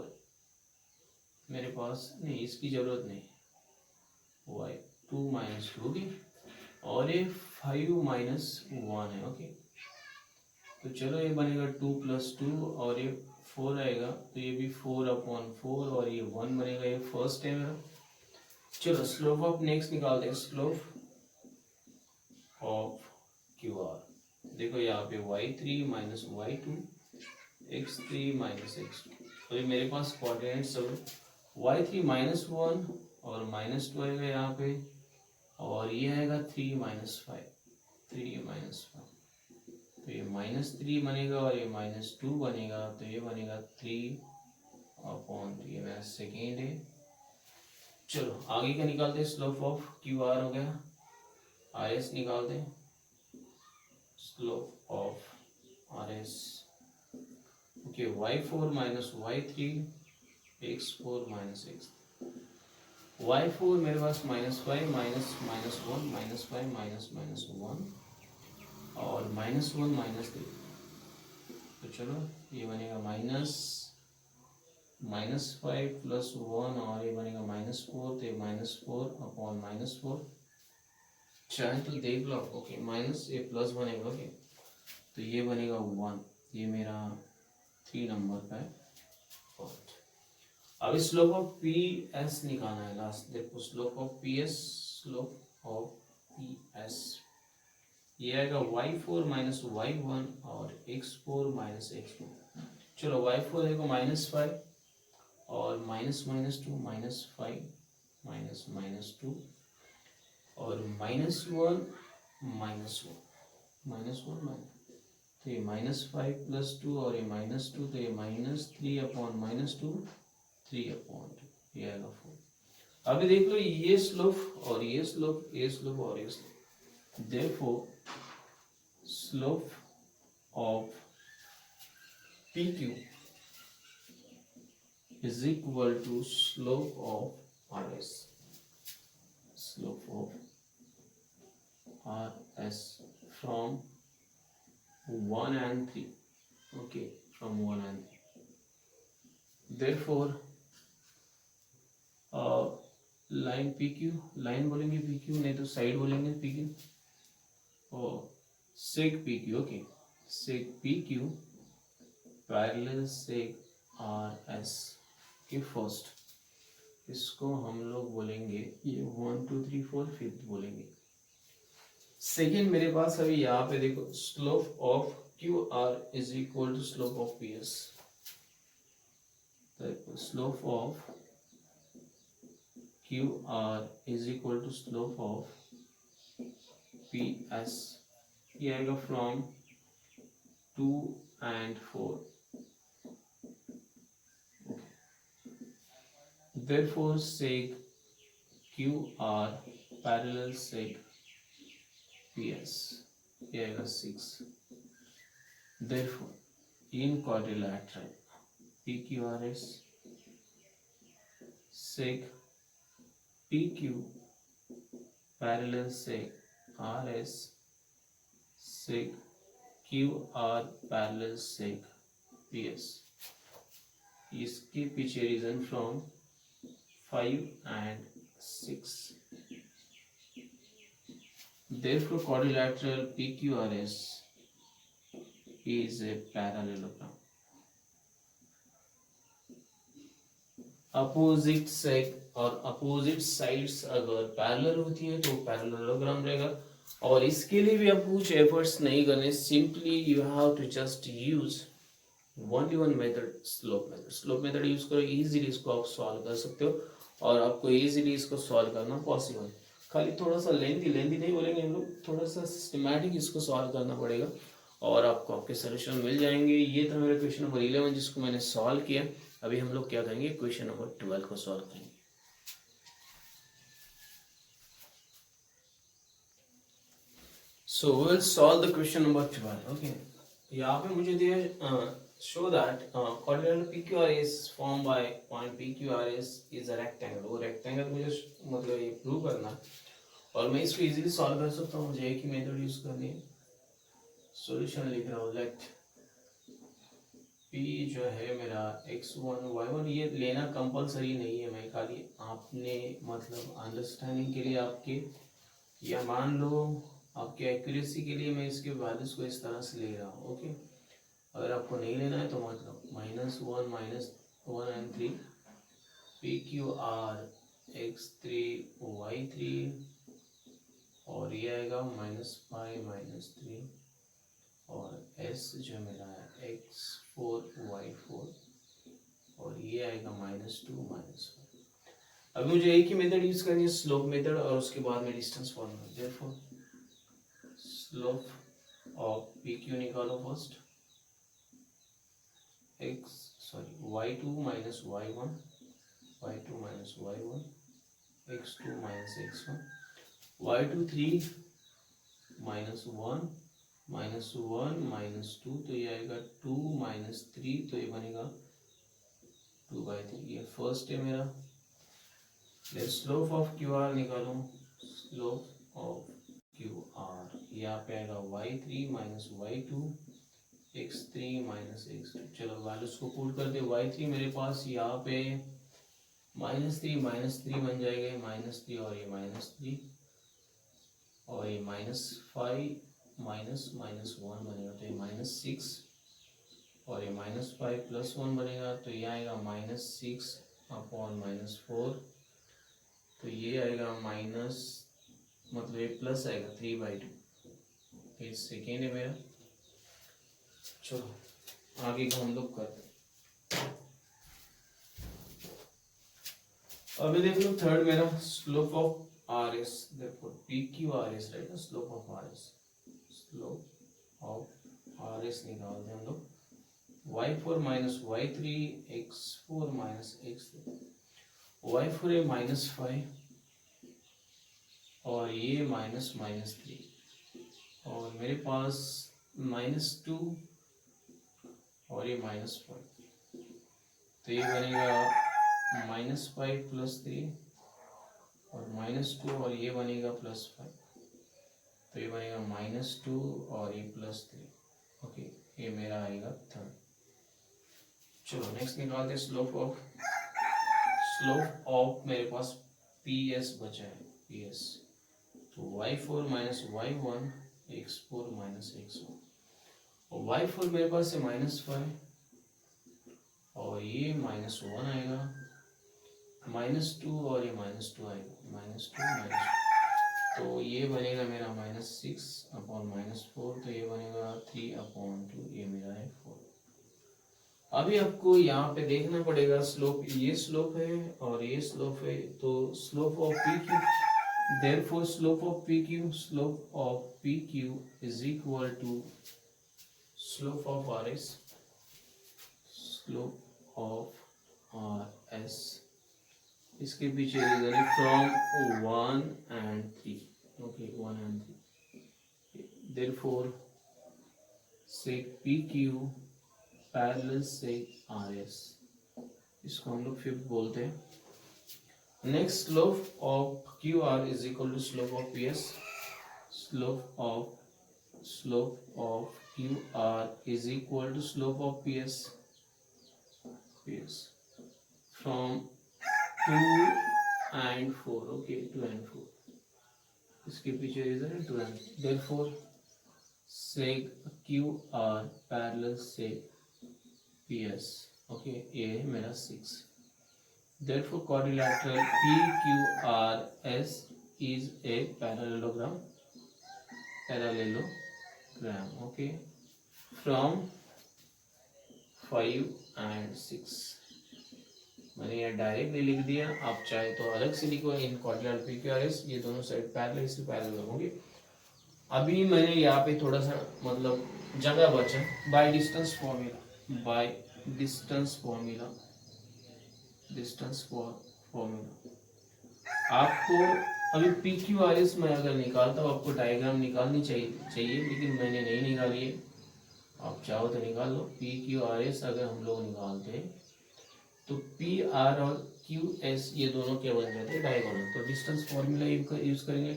मेरे पास नहीं, इसकी जरूरत नहीं, y2 माइनस 2 की, और ये 5 माइनस 1 है, ओके। तो चलो ये बनेगा 2 प्लस 2, और ये 4 आएगा, तो ये भी 4 अपॉन 4, और ये 1 बनेगा, ये फर्स्ट है मेरा। चलो स्लोप ऑफ नेक्स्ट निकालते हैं। स्लोप ऑफ क्यू आर, देखो यहाँ पे y3 minus y2 x3 minus x2, तो ये मेरे पास कोऑर्डिनेट्स सब y3 माइनस 1 और माइनस 2 आएगा यहाँ पे, और ये आएगा 3 माइनस 5, 3 माइनस 5, तो ये माइनस 3 बनेगा, और ये माइनस 2 बनेगा, तो ये बनेगा 3 अपॉन 3, ये मेरा सेकेंड है। चलो आगे का निकालते हैं। स्लोप ऑफ क्यू आर हो गया, आर एस निकालते हैं। slope of RS. Okay, y4 minus y3 x4 minus x. y4 मेरे पास -5 माइनस -1 -5 -1 और -1 -3, तो चलो ये बनेगा -5 प्लस 1 और ये बनेगा -4, तो ये -4 अपॉन -4, चाहे तो देख लो। ओके, माइनस ये प्लस बनेगा। ओके, तो ये बनेगा 1, ये मेरा 3 नंबर का है पॉइंट। अब स्लोप ऑफ पी एस निकालना है लास्ट। देखो slope of P S, slope of P S ये आएगा y4 माइनस y1 और x4 माइनस x1। चलो y4 है -5 और -2 -5 -2 और -1 -1 तो ये -5 प्लस 2 और ये -2, तो ये -3 अपॉन -2 3 अपॉन 2, ये आएगा 4। अभी देख लो ये स्लोप और ये स्लोप, ये स्लोप और ये slope, therefore slope of PQ is equal to slope of RS. Slope of RS from 1 and 3. Okay, from 1 and 3. Therefore, line PQ, line बोलेंगे PQ, नहीं तो साइड बोलेंगे PQ, और sec PQ. Okay, sec PQ parallel sec RS के first, इसको हम लोग बोलेंगे ये 1 2 3 4 फिफ्थ बोलेंगे। सेकेंड मेरे पास अभी यहाँ पे देखो slope of Q R is equal to slope of P S. Slope of Q R is equal to slope of P S, ये आएगा from 2 and 4। Therefore sec QR parallel sec PS, ये आएगा 6। Therefore in quadrilateral PQRS sec PQ parallel sec RS sec QR parallel sec PS, इसके पीछे reason from 5 and 6। Therefore quadrilateral PQRS is a parallelogram। Opposite sec और opposite sides अगर parallel होती है तो parallelogram रहेगा। और इसके लिए भी आप कुछ एफर्ट्स नहीं करने, simply you have to just use only one method, slope method. Slope method use करो, इजीली इसको आप सॉल्व कर सकते हो और आपको इजीली इसको सॉल्व करना पॉसिबल। खाली थोड़ा सा लेंथी नहीं बोलेंगे हम लोग, थोड़ा सा सिस्टमैटिक इसको सॉल्व करना पड़ेगा और आपको आपके सोल्यूशन मिल जाएंगे। ये था मेरा क्वेश्चन नंबर 11 जिसको मैंने सॉल्व किया। अभी हम लोग क्या करेंगे, क्वेश्चन नंबर 12 को सॉल्व करेंगे। So we'll solve the question number 12. Okay. यहाँ पे मुझे दिया show that quadrilateral PQRS formed by point PQRS is a rectangle। वो rectangle मुझे मतलब ये प्रूव करना और मैं इसको इजीली सॉल्व कर सकता हूँ। मुझे एक ही मेथड यूज करनी है। सॉल्यूशन लिख रहा हूँ, लेट P जो है मेरा x1 y1, ये लेना कंपलसरी नहीं है, मैं खाली आपने मतलब अंडरस्टैंडिंग के लिए आपके, या मान लो आपके एक्यूरेसी के लिए मैं इसके वैल्यूज को इस तरह से ले रहा हूँ। ओके, अगर आपको नहीं लेना है तो मतलब -1 and 3 PQR x3 y3 और ये आएगा -5 -3 और S जो मेरा है x4 y4 और ये आएगा -2 -5। अब मुझे एक ही मेथड यूज करनी है, स्लोप मेथड, और उसके बाद में distance formula. Therefore slope of PQ निकालो first, y2 minus y1 x2 minus x1 y2 3 minus 1 -1 -2, तो ये आएगा 2 -3, तो ये बनेगा 2/3। ये फर्स्ट है मेरा। स्लोप ऑफ क्यू आर निकालो। स्लोप ऑफ क्यू आर यहाँ पे आएगा y3 - y2 x3 - x2। चलो वैल्यूज को पुट कर दे। y3 मेरे पास यहाँ पे -3 बन जाएगा, -3 और ये -3 और ये -5 -1 बनेगा, तो ये -6 और ये -5 + 1 बनेगा, तो ये आएगा -6 अपॉन -4, तो ये आएगा माइनस, मतलब ये प्लस आएगा 3/2। ये सेकेंड है मेरा। चलो आगे का हम लोग करते हैं। अभी देख लो थर्ड मेरा, स्लोप ऑफ आर एस। देखो P Q R S, right, slope of R S. Slope of R S निकालते हैं हम लोग। y4 - y3 x4 - x3। y4 है -5 और ये -3 और मेरे पास -2 और ये -5, तो ये बनेगा -5 + 3 और -2 और ये बनेगा +5, तो ये बनेगा -2 और ये +3। ओके, ये मेरा आएगा थर्ड। चलो नेक्स्ट निकालते हैं स्लोप ऑफ मेरे पास PS बचा है, PS। तो y4 - y1 x4 - x1 और y4 मेरे पास है -5 और ये -1 आएगा, -2 और ये -2 आएगा, -2 तो ये बनेगा मेरा -6 अपॉन -4, तो ये बनेगा 3/2, ये मेरा है 4। अभी आपको यहाँ पे देखना पड़ेगा स्लोप, ये स्लोप है और ये स्लोप है, तो slope of P Q, therefore slope of P Q is equal to slope of R S, slope of R S. इसके पीछे रीजन है from 1 and 3, okay 1 and 3, therefore sec PQ parallel sec RS, इसको हम लोग fifth बोलते हैं। Next slope of QR is equal to slope of PS, slope of QR is equal to slope of PS from 2 and 4, okay 2 and 4, इसके पीछे reason है 2 and 4, therefore sec QR parallel sec PS, okay ये है मेरा 6, therefore quadrilateral PQRS is a parallelogram, okay from 5 and 6। मैंने यहाँ direct नहीं लिख दिया, आप चाहे तो अलग से लिखो, इन क्वाड्रिलेटरल PQRS, ये दोनों साइड पैरेलल से पैरेलल होंगे। अभी मैंने यहाँ पे थोड़ा सा मतलब जगह बचा, बाय डिस्टेंस फॉर्मूला आपको अभी PQRS में अगर निकालता हूँ, आपको डायग्राम निकालनी चाहिए, लेकिन मैंने नहीं निकाली है। आप चाहो तो निकाल लो। PQRS अगर हम लोग निकालते हैं तो PR और QS ये दोनों क्या बन जाते हैं, डायगोनल। तो डिस्टेंस फॉर्मूला यूज करेंगे,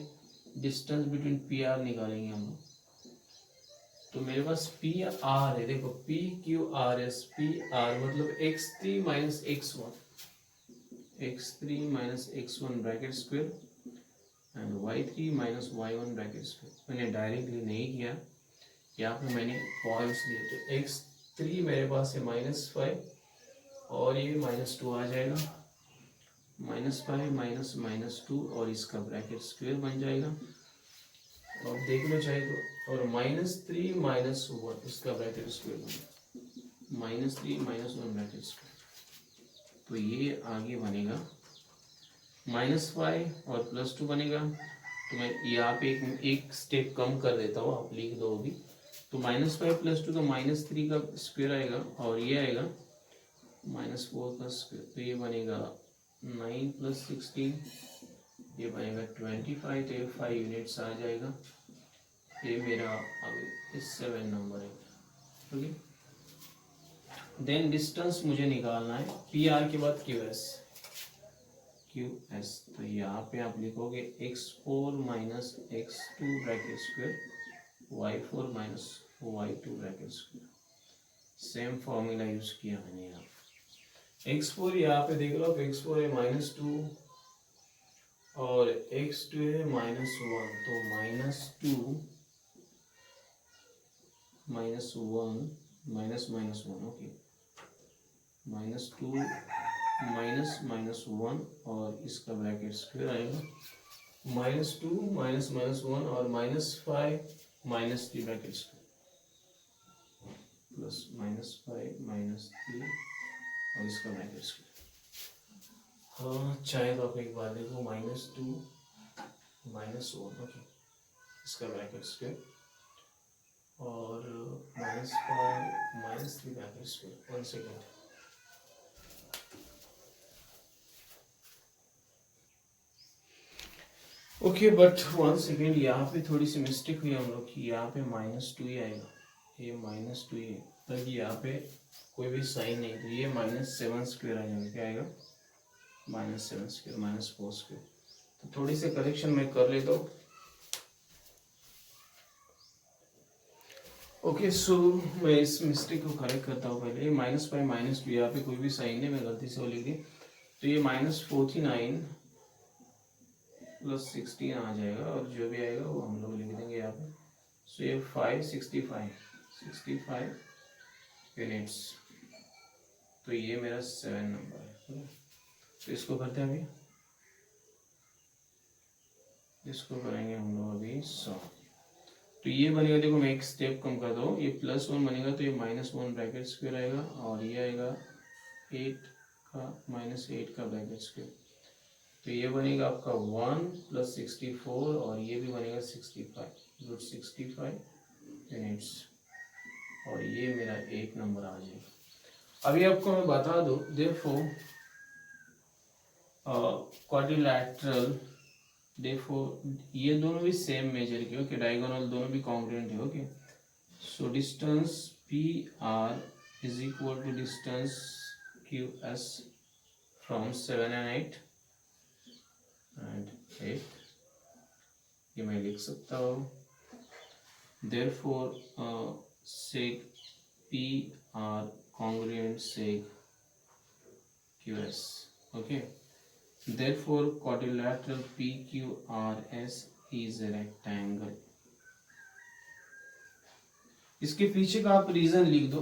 डिस्टेंस बिटवीन PR निकालेंगे हम लोग। तो मेरे पास PR है, देखो PQRS, PR मतलब x3 - x1 bracket square and y3 - y1 bracket square. मैंने डायरेक्टली नहीं किया, यहाँ पे मैंने पॉइंट्स लिए। तो x3 मेरे पास है -5 और ये -2 आ जाएगा, -5 -2 और इसका ब्रैकेट स्क्वायर बन जाएगा। अब देख लो चाहे तो, और -3 - 1 इसका ब्रैकेट स्क्वायर बनेगा, -3 - 1 ब्रैकेट स्क्वायर। तो ये आगे बनेगा -5 और +2 बनेगा। तो मैं यहाँ पे एक स्टेप कम कर देता हूँ, आप लिख दो अभी। तो -5 + 2 का -3 का स्क्वायर आएगा और ये आएगा -4 का स्क्वायर, तो ये बनेगा 9 + 16, ये बनेगा 25, तो ये 5 यूनिट्स आ जाएगा। ये मेरा अभी 7 नंबर है। ओके, देन डिस्टेंस मुझे निकालना है पी आर के बाद क्यू एस। क्यू एस तो यहाँ पे आप लिखोगे x4 minus x2 bracket square y4 minus y2 bracket square. Same formula use किया मैंने यहाँ। x4 यहाँ पे देख लो आप, x4 है -2 और x2 है -1, तो -2 -1 -1, ओके, -2 -1 और इसका ब्रैकेट स्क्वायर आएगा -2 -1 और -5 -3 ब्रैकेट स्क्वायर प्लस -5 -3 और इसका ब्रैकेट स्क्वायर। हाँ, चाहे तो आप एक बार देखो, -2 -1, ओके, इसका ब्रैकेट स्क्वायर और -5 -3 bracket square. 1 second. Okay, but 1 second, यहाँ पे थोड़ी सी मिस्टेक हुई हम लोग की। यहाँ पे -2 ही आएगा, ये -2 ही है, ताकि यहाँ पे कोई भी साइन नहीं, तो ये -7 स्क्वायर आ जाएगा। क्या आएगा? -7 स्क्वायर -4 स्क्वायर। तो थोड़ी सी करेक्शन मैं कर लेता हूँ। ओके, सो मैं इस मिस्टेक को करेक्ट करता हूँ पहले। -5 -2, यहाँ पे कोई भी साइन नहीं, मैं गलती से वो लिख दी, तो ये -49 प्लस 16 आ जाएगा और जो भी आएगा वो हम लोग लिख देंगे यहाँ पे। सो ये 65 यूनिट्स, तो ये मेरा 7 नंबर है। तो इसको करते हैं अभी, इसको करेंगे हम लोग अभी 100। तो ये बनेगा, देखो मैं एक स्टेप कम कर दो, ये +1 बनेगा तो ये -1 ब्रैकेट स्क्वायर आएगा और ये आएगा 8 का -8 का ब्रैकेट स्क्वायर। तो ये बनेगा आपका 1 + 64 और ये भी बनेगा 65 √65 यूनिट्स और ये मेरा 1 नंबर आ जाएगा। अभी आपको मैं बता दूं, देयरफॉर क्वाड्रिलैटरल, देयरफॉर ये दोनों भी सेम मेजर के, ओके, डायगोनल दोनों भी कॉन्ग्रुएंट है, okay. So distance P R is equal to distance Q S from 7 and 8 and 8, ये मैं लिख सकता हूँ। Therefore sec P R congruent sec Q S, okay. Therefore, quadrilateral PQRS is a rectangle. इसके पीछे का आप रीजन लिख दो।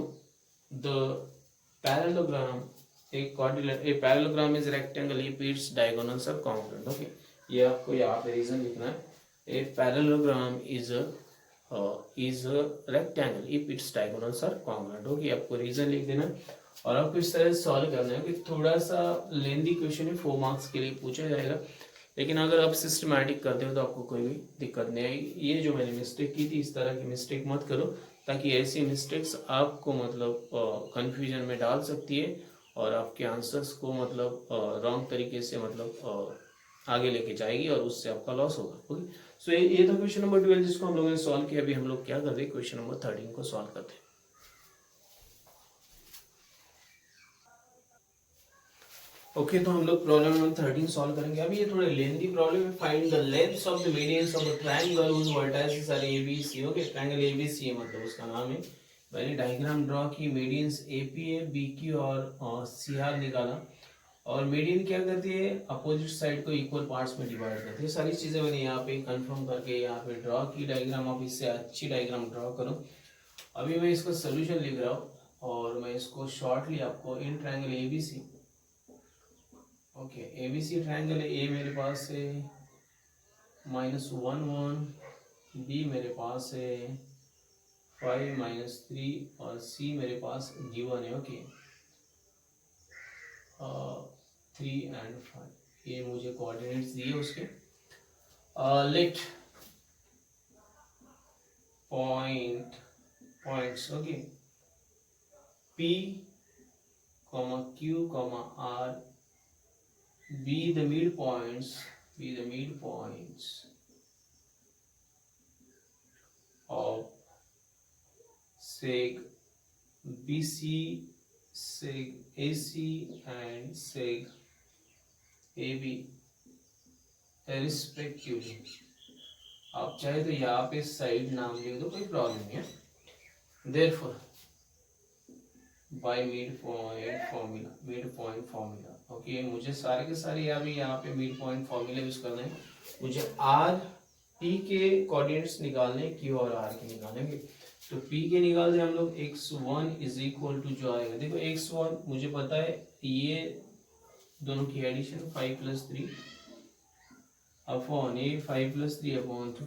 The parallelogram, a parallelogram is rectangle if its diagonals are congruent. Okay, ये आपको यहाँ पे रीजन लिखना है। A parallelogram is a rectangle if its diagonals are congruent. Okay, आपको रीजन लिख देना है और आपको इस तरह से सॉल्व करना है कि थोड़ा सा लेंदी क्वेश्चन है, 4 मार्क्स के लिए पूछा जाएगा, लेकिन अगर आप सिस्टमैटिक करते हो तो आपको कोई भी दिक्कत नहीं आएगी। ये जो मैंने मिस्टेक की थी, इस तरह की मिस्टेक मत करो, ताकि ऐसी मिस्टेक्स आपको मतलब कंफ्यूजन में डाल सकती है और आपके आंसर्स को मतलब रॉन्ग तरीके से मतलब आगे लेके जाएगी और उससे आपका लॉस होगा। ओके, सो ये था क्वेश्चन नंबर 12 जिसको हम लोगों ने सॉल्व किया। अभी हम लोग क्या करते हैं, क्वेश्चन नंबर 13 को सॉल्व करते हैं। ओके, तो हम लोग प्रॉब्लम नंबर 13 सॉल्व करेंगे। अभी ये थोड़ा लेंथी प्रॉब्लम है। Find the lengths of the medians of a triangle whose vertices are A B C. Okay, triangle A B C है, मतलब उसका नाम है। मैंने डायग्राम ड्रॉ की, मीडियंस एपी है, बीक्यू और सीआर निकाला, और मीडियन क्या करती है, अपोजिट साइड को इक्वल पार्ट्स में डिवाइड करती है। सारी चीजें मैंने यहाँ पे कंफर्म करके यहाँ पे ड्रॉ की डायग्राम। आप इससे अच्छी डायग्राम ड्रॉ करो। अभी मैं इसका सोल्यूशन लिख रहा हूँ और मैं इसको शॉर्टली आपको in triangle ABC, okay, ABC triangle है। ए मेरे पास है -1 1, बी मेरे पास है 5 -3 और सी मेरे पास गिवन है, ओके, 3 and 5। ये मुझे कोऑर्डिनेट्स दिए उसके। Let points, okay, P, Q, R be the midpoints of sec BC, sec AC and sec AB respectively. आप चाहे तो यहाँ पे साइड नाम लिख दो, कोई प्रॉब्लम नहीं है। Therefore by mid point formula, okay, मुझे सारे के सारे यहाँ पे मिड पॉइंट फॉर्मूला यूज करना है। मुझे आर पी के कोऑर्डिनेट्स निकालने, क्यू और आर के निकालेंगे। तो पी के निकालते हम लोग x1 इज इक्वल टू जो आएगा, देखो x1 मुझे पता है, ये दोनों की एडिशन 5 + 3 अपॉन ये 5 + 3 अपॉन 2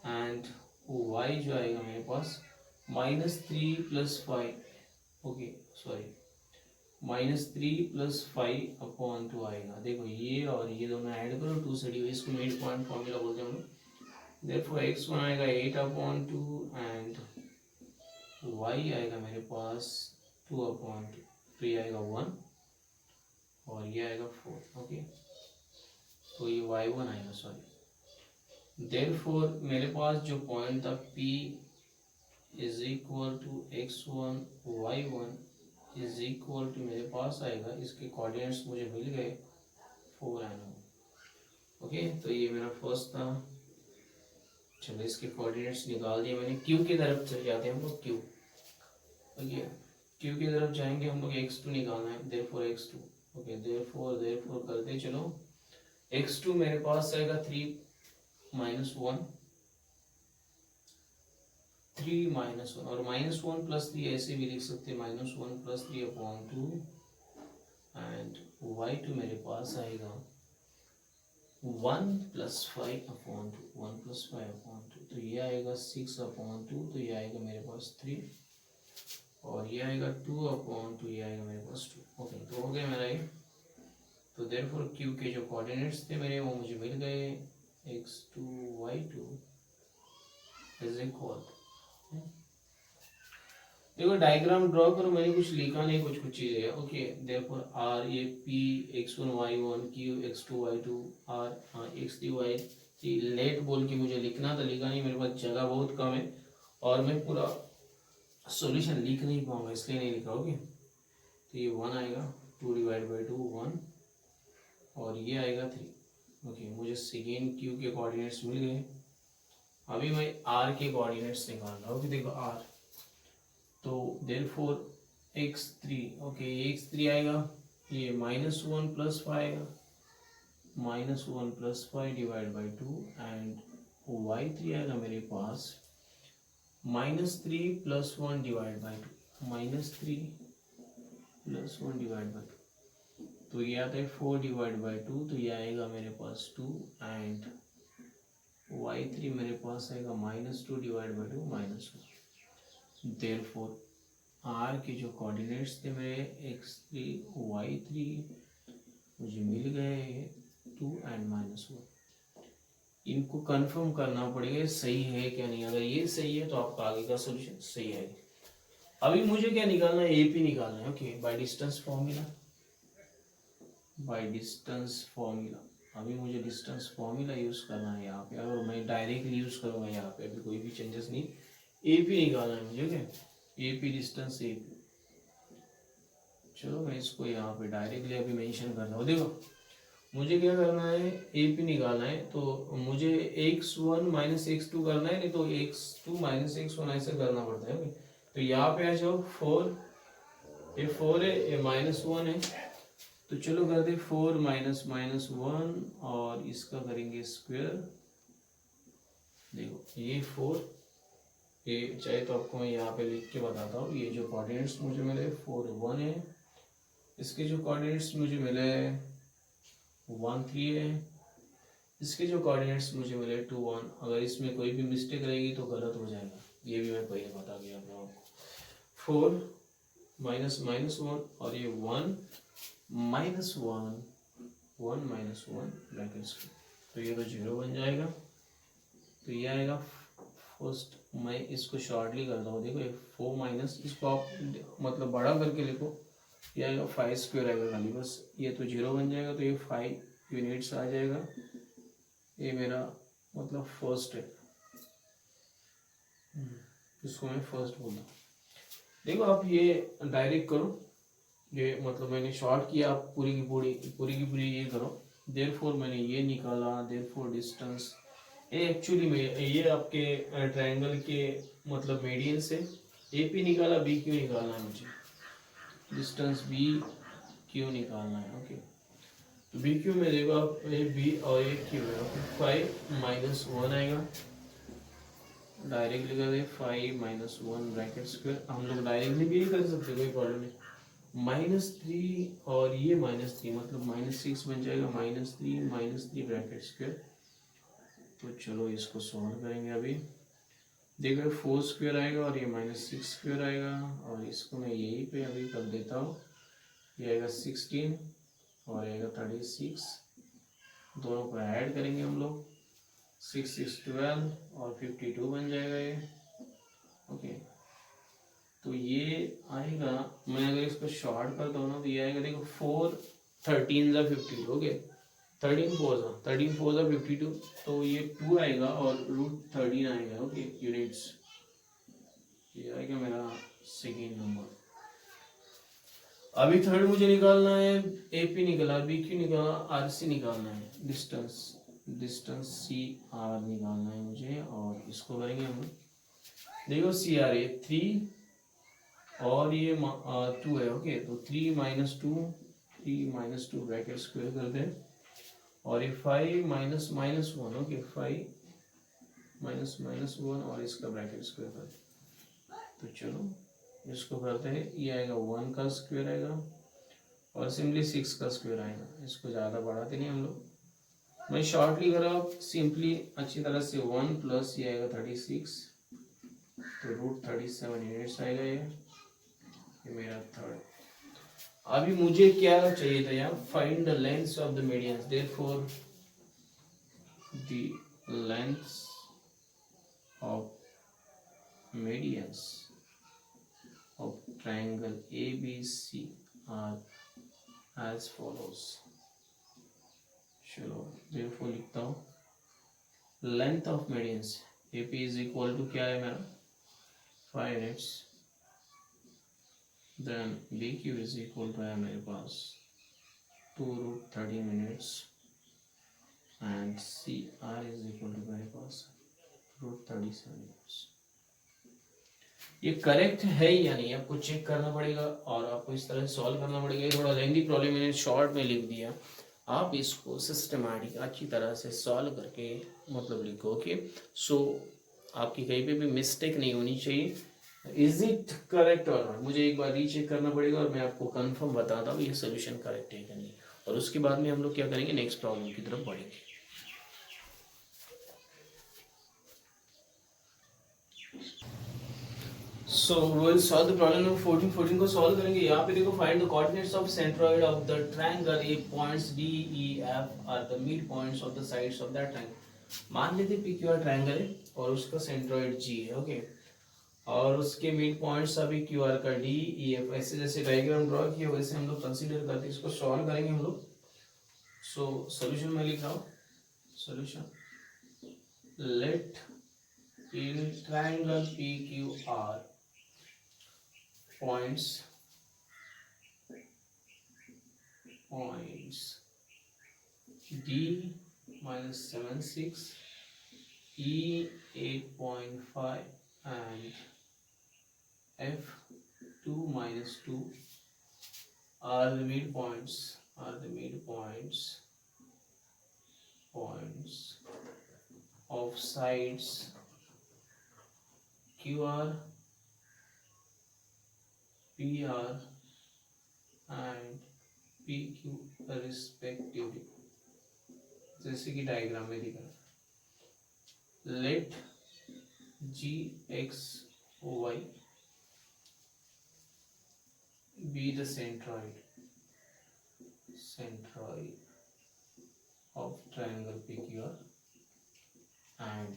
एंड y जो आएगा मेरे पास -3 + 5, ओके सॉरी -3 + 5 अपॉन 2 आएगा। देखो ये और ये दोनों ऐड करो, 2 से डिवाइड, इसको मिड पॉइंट फॉर्मूला बोलते हैं हम लोग। देयरफॉर x1 आएगा 8 अपॉन 2 एंड y आएगा मेरे पास 2 अपॉन 2, तो ये आएगा 1 और ये आएगा 4, ओके, तो ये y1 आएगा, सॉरी। देयरफॉर मेरे पास जो पॉइंट था p is equal to x1 y1 is equal to मेरे पास आएगा, इसके कोऑर्डिनेट्स मुझे मिल गए 4 एंड 1, ओके। तो ये मेरा फर्स्ट था। चलो इसके कोऑर्डिनेट्स निकाल दिए मैंने। क्यू की तरफ चले जाते हैं हम लोग, क्यू, ओके, क्यू की तरफ जाएंगे हम लोग, x2 निकालना है। देयरफॉर x2, ओके, देयरफॉर करते चलो। x2 मेरे पास आएगा 3 - 1, 3 - 1 और -1 + 3 ऐसे भी लिख सकते हैं, -1 + 3 अपॉन 2 एंड y2 मेरे पास आएगा 1 + 5 अपॉन 2, 1 + 5 अपॉन 2, तो ये आएगा 6 अपॉन 2, तो ये आएगा मेरे पास 3 और ये आएगा 2 अपॉन 2, ये आएगा मेरे पास 2, ओके। तो हो गया मेरा ये। तो देयरफॉर क्यू के जो कोऑर्डिनेट्स थे मेरे वो मुझे मिल गए, x2 y2 इज इक्वल, देखो डायग्राम ड्रॉ करो, मैंने कुछ लिखा नहीं, कुछ चीजें, ओके। देयरफॉर आर ये p x1 y1 q x2 y2 r x3 y3 let बोल के मुझे लिखना था, लिखा नहीं, मेरे पास जगह बहुत कम है और मैं पूरा सॉल्यूशन लिख नहीं पाऊंगा, इसलिए नहीं लिखा, ओके। तो ये 1 आएगा, 2 / 2 1 और ये आएगा 3, ओके। मुझे सेकेंड क्यू के कोऑर्डिनेट्स मिल गए। अभी मैं आर के कोऑर्डिनेट्स निकाल रहा हूँ, देखो आर, तो देयरफॉर x3, ओके, x3 आएगा, ये -1 + 5 आएगा, -1 + 5 / 2 एंड y3 आएगा मेरे पास -3 + 1 / 2, -3 + 1 / 2, तो ये आता है 4 / 2, तो ये आएगा मेरे पास 2 एंड y3 मेरे पास आएगा -2 / 2 -1। देयरफॉर आर के जो कोऑर्डिनेट्स थे मेरे x3 y3 मुझे मिल गए 2 एंड -1। इनको कंफर्म करना पड़ेगा सही है क्या नहीं, अगर ये सही है तो आपका आगे का सॉल्यूशन सही है। अभी मुझे क्या निकालना है, एपी निकालना है, ओके, बाय डिस्टेंस फॉर्मूला, अभी मुझे डिस्टेंस फॉर्मूला यूज करना है यहाँ पे, अगर मैं डायरेक्टली यूज करूंगा यहाँ पे अभी कोई भी चेंजेस नहीं, एपी निकालना है मुझे, ओके, एपी डिस्टेंस एपी। चलो मैं इसको यहाँ पे डायरेक्टली अभी मेंशन कर रहा हूँ। देखो मुझे क्या करना है, एपी निकालना है, तो मुझे x1 - x2 करना है, नहीं तो x2 - x1 ऐसे करना पड़ता है, ओके। तो यहाँ पे आ जाओ, 4, ये 4 है, ये -1 है, तो चलो करते 4 - -1 और इसका करेंगे स्क्वायर। देखो ये 4, ये चाहे तो आपको मैं यहाँ पे लिख के बताता हूँ, ये जो कोऑर्डिनेट्स मुझे मिले 4 1 है, इसके जो कोऑर्डिनेट्स मुझे मिले 1 3 है, इसके जो कोऑर्डिनेट्स मुझे मिले 2 1। अगर इसमें कोई भी मिस्टेक रहेगी तो गलत हो जाएगा, ये भी मैं पहले बता दिया आप लोगों को। 4 -1 और ये 1 -1 1 -1 ब्रैकेट्स, तो ये तो 0 बन जाएगा, तो ये आएगा फर्स्ट। मैं इसको शॉर्टली करता हूँ, देखो ये 4 माइनस, इसको आप मतलब बड़ा करके लिखो, ये आएगा 5 स्क्वायर आएगा खाली, बस ये तो 0 बन जाएगा, तो ये 5 यूनिट्स आ जाएगा, ये मेरा मतलब फर्स्ट है। इसको मैं फर्स्ट बोलता हूँ। देखो आप ये डायरेक्ट करो, ये मतलब मैंने शॉर्ट किया, आप पूरी की पूरी ये करो। देयरफॉर मैंने ये निकाला, देयरफॉर डिस्टेंस ये एक्चुअली में ये आपके ट्रायंगल के मतलब मीडियन से ए पी निकाला, बी क्यू निकालना है मुझे, डिस्टेंस बी क्यू निकालना है। ओके, तो बी क्यू में देखो आप ये बी और ये क्यू है। ओके, 5 - 1 आएगा, डायरेक्टली कर 5 - 1 ब्रैकेट स्क्वायर। हम लोग डायरेक्टली भी कर सकते, कोई प्रॉब्लम नहीं। -3 और ये -3 मतलब -6 बन जाएगा, -3 ब्रैकेट स्क्वायर। तो चलो इसको सॉल्व करेंगे अभी। देखो 4 स्क्वायर आएगा और ये -6 स्क्वायर आएगा, और इसको मैं यही पे अभी कर देता हूँ। ये आएगा 16 और आएगा 36, दोनों को ऐड करेंगे हम लोग, 6 6 12 और 52 बन जाएगा ये। ओके, तो ये आएगा, मैं अगर इसको शॉर्ट करता हूँ ना तो ये आएगा, देखो 4 13 ज़ा 52। ओके, 13 4 ज़ा 52, तो ये 2 आएगा और √13 आएगा। ओके, यूनिट्स, ये आएगा मेरा सेकेंड नंबर। अभी थर्ड मुझे निकालना है, एपी निकाला, बीक्यू निकाला, आरसी निकालना है, डिस्टेंस सी आर निकालना है मुझे, और इसको करेंगे हम। देखो सी आर ये 3 और ये 2 है। ओके, तो 3 - 2 ब्रैकेट स्क्वायर कर दें, और ये 5 - 1। ओके, 5 - 1 और इसका ब्रैकेट स्क्वायर कर दें। तो चलो इसको करते हैं, ये आएगा 1 का स्क्वायर आएगा और सिंपली 6 का स्क्वायर आएगा। इसको ज़्यादा बढ़ाते नहीं हम लोग, मैं शॉर्टली कर रहा हूँ सिंपली अच्छी तरह से। 1 प्लस ये आएगा 36, तो √37 यूनिट्स आएगा ये मेरा थर्ड। अभी मुझे क्या चाहिए था यार, find the length of the medians. Therefore the length of medians of triangle ABC are as follows. चलो देयरफॉर लिखता हूँ, length of medians AP is equal to क्या है मेरा 5 units, then BQ is equal to है मेरे पास 2√30 minutes and CR is equal to मेरे पास √37 minutes। ये करेक्ट है या नहीं आपको चेक करना पड़ेगा, और आपको इस तरह से सॉल्व करना पड़ेगा। ये थोड़ा लेंथी प्रॉब्लम मैंने शॉर्ट में लिख दिया, आप इसको सिस्टमैटिक अच्छी तरह से सॉल्व करके मतलब लिखो। ओके, सो आपकी कहीं पे भी मिस्टेक नहीं होनी चाहिए। इज इट करेक्ट और नॉट, मुझे एक बार रीचेक करना पड़ेगा और मैं आपको कंफर्म बताता हूँ ये सोल्यूशन करेक्ट है कि नहीं, और उसके बाद में हम लोग क्या करेंगे, नेक्स्ट प्रॉब्लम की तरफ बढ़ेंगे। So will solve the problem number 14 को सॉल्व करेंगे। यहाँ पे देखो, find the coordinates of centroid of the triangle A, points D E F are the mid points of the sides of that triangle. मान लेते PQR ट्रायंगल है और उसका सेंट्रॉइड G है। ओके, और उसके मिड पॉइंट्स अभी QR का D E F, ऐसे जैसे डायग्राम ड्रॉ किया वैसे हम लोग कंसीडर करते हैं, इसको सॉल्व करेंगे हम लोग। सो सॉल्यूशन में लिख रहा हूँ, solution, let in triangle PQR points D -76, E 8.5 and F 2 - 2 are the midpoints of sides QR, PR and PQ respectively, जैसे कि डायग्राम में दिखा। Let GXY be the centroid of triangle PQR and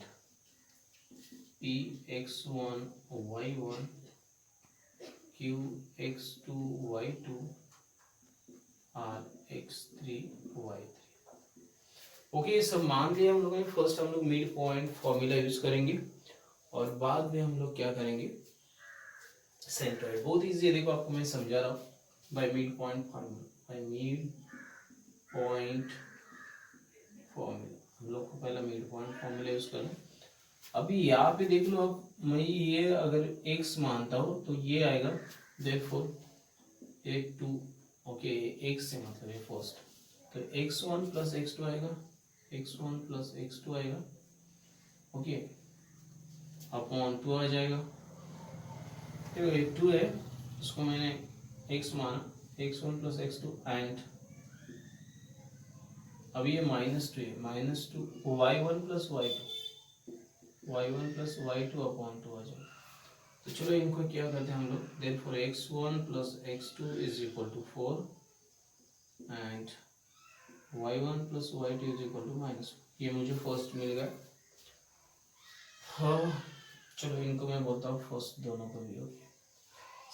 PX1 Y1 QX2 Y2 और X3 Y3। Okay, सब मान लिया हम लोगों ने। फर्स्ट हम लोग मिड पॉइंट फॉर्मूला यूज करेंगे और बाद में हम लोग क्या करेंगे, सेंट्रॉइड। बहुत इजी है, देखो आपको मैं समझा रहा हूँ, by mid point formula, by mid point formula. हम लोग को पहला मिड पॉइंट फॉर्मूला यूज करना। अभी यहाँ पे देख लो, अब मैं ये अगर x मानता हूँ तो ये आएगा, देयरफॉर एक टू, ओके x से मतलब है फर्स्ट, तो x1 प्लस x2 आएगा, x1 प्लस x2 आएगा, ओके अपॉन 2 आ जाएगा। देखो ये 2 है, इसको मैंने x माना, x1 प्लस x2 एंड अभी ये -2 है, -2 y1 plus y1 plus y2 upon 2 आ जाएगा। तो चलो इनको क्या करते हैं हम लोग, therefore x1 plus x2 is equal to 4 and y1 plus y2 is equal to -4। ये मुझे फर्स्ट मिल गया। हाँ चलो इनको मैं बोलता हूँ फर्स्ट, दोनों को भी, ओके।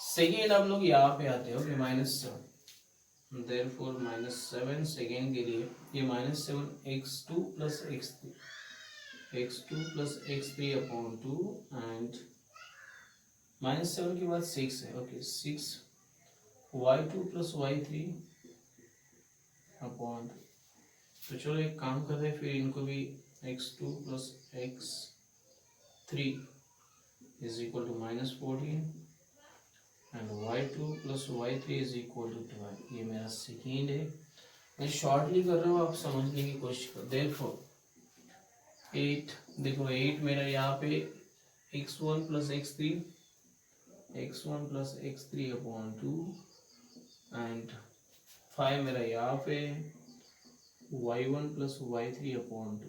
सेकेंड हम लोग यहाँ पे आते हैं, ओके -7, देयरफॉर -7 सेकेंड के लिए ये -7 x2 plus x3 plus x3 upon 2 and -7 के बाद 6 है, okay 6 y2 plus y3 upon 2। तो चलो एक काम करते हैं, फिर इनको भी x2 plus x3 is equal to -14 and y2 plus y3 is equal to 12। ये मेरा सेकेंड है, मैं शॉर्टली कर रहा हूँ, आप समझने की कोशिश करो। देयरफॉर 8, देखो 8 मेरा यहाँ पे x1 plus x3 upon 2 and 5 मेरा यहाँ पे y1 plus y3 upon 2।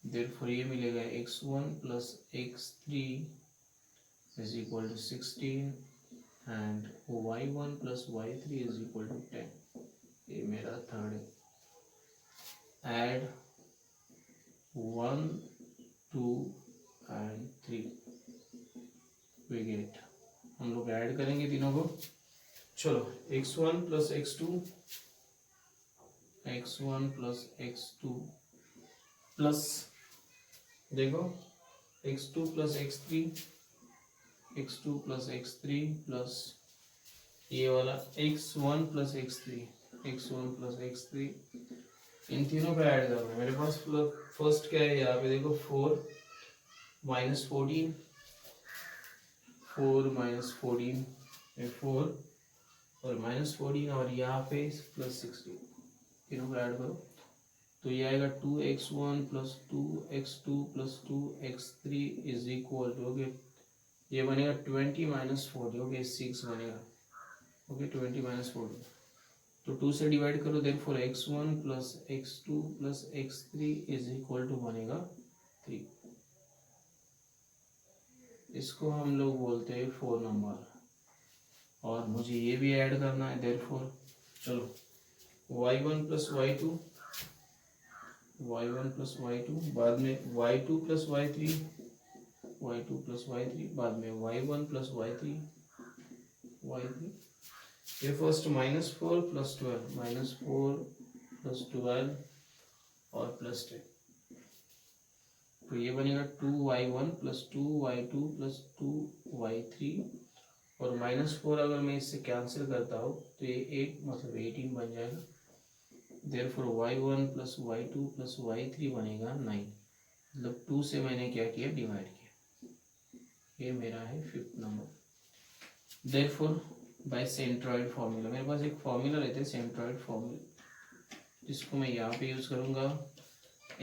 Therefore ये मिलेगा x1 plus x3 is equal to 16 and y1 plus y3 is equal to 10। ये मेरा थर्ड है। एड 1 2 एंड 3 वी गेट, हम लोग ऐड करेंगे तीनों को। चलो x1 प्लस x2 प्लस देखो x2 प्लस x3 प्लस ये वाला x1 प्लस x3, इन तीनों का ऐड करना है। मेरे पास फर्स्ट क्या है यहाँ पे, देखो 4 माइनस 14 और -14 और यहाँ पे प्लस 16, तीनों को ऐड करो तो ये आएगा 2x1 plus 2x2 plus 2x3 is equal to, okay ये बनेगा 20 माइनस 40, ओके 6 बनेगा, ओके 20 माइनस 40 तो 2 से डिवाइड करो, therefore x1 plus x2 plus x3 is equal to बनेगा 3। इसको हम लोग बोलते हैं 4 नंबर, और मुझे ये भी ऐड करना है। देयरफॉर चलो y1 प्लस y2 बाद में y2 प्लस y3 बाद में y1 प्लस y3 ये फर्स्ट -4 प्लस 12 और प्लस 10, तो ये बनेगा 2y1 plus 2y2 plus 2y3 और -4 अगर मैं इससे कैंसिल करता हूँ तो ये 8 मतलब 18 बन जाएगा। Therefore y1 plus y2 plus y3 बनेगा 9, मतलब 2 से मैंने क्या किया, डिवाइड किया। ये मेरा है 5th number. Therefore by centroid formula, मेरे पास एक फार्मूला रहता है सेंट्रॉइड फार्मूला, जिसको मैं यहाँ पे यूज करूँगा।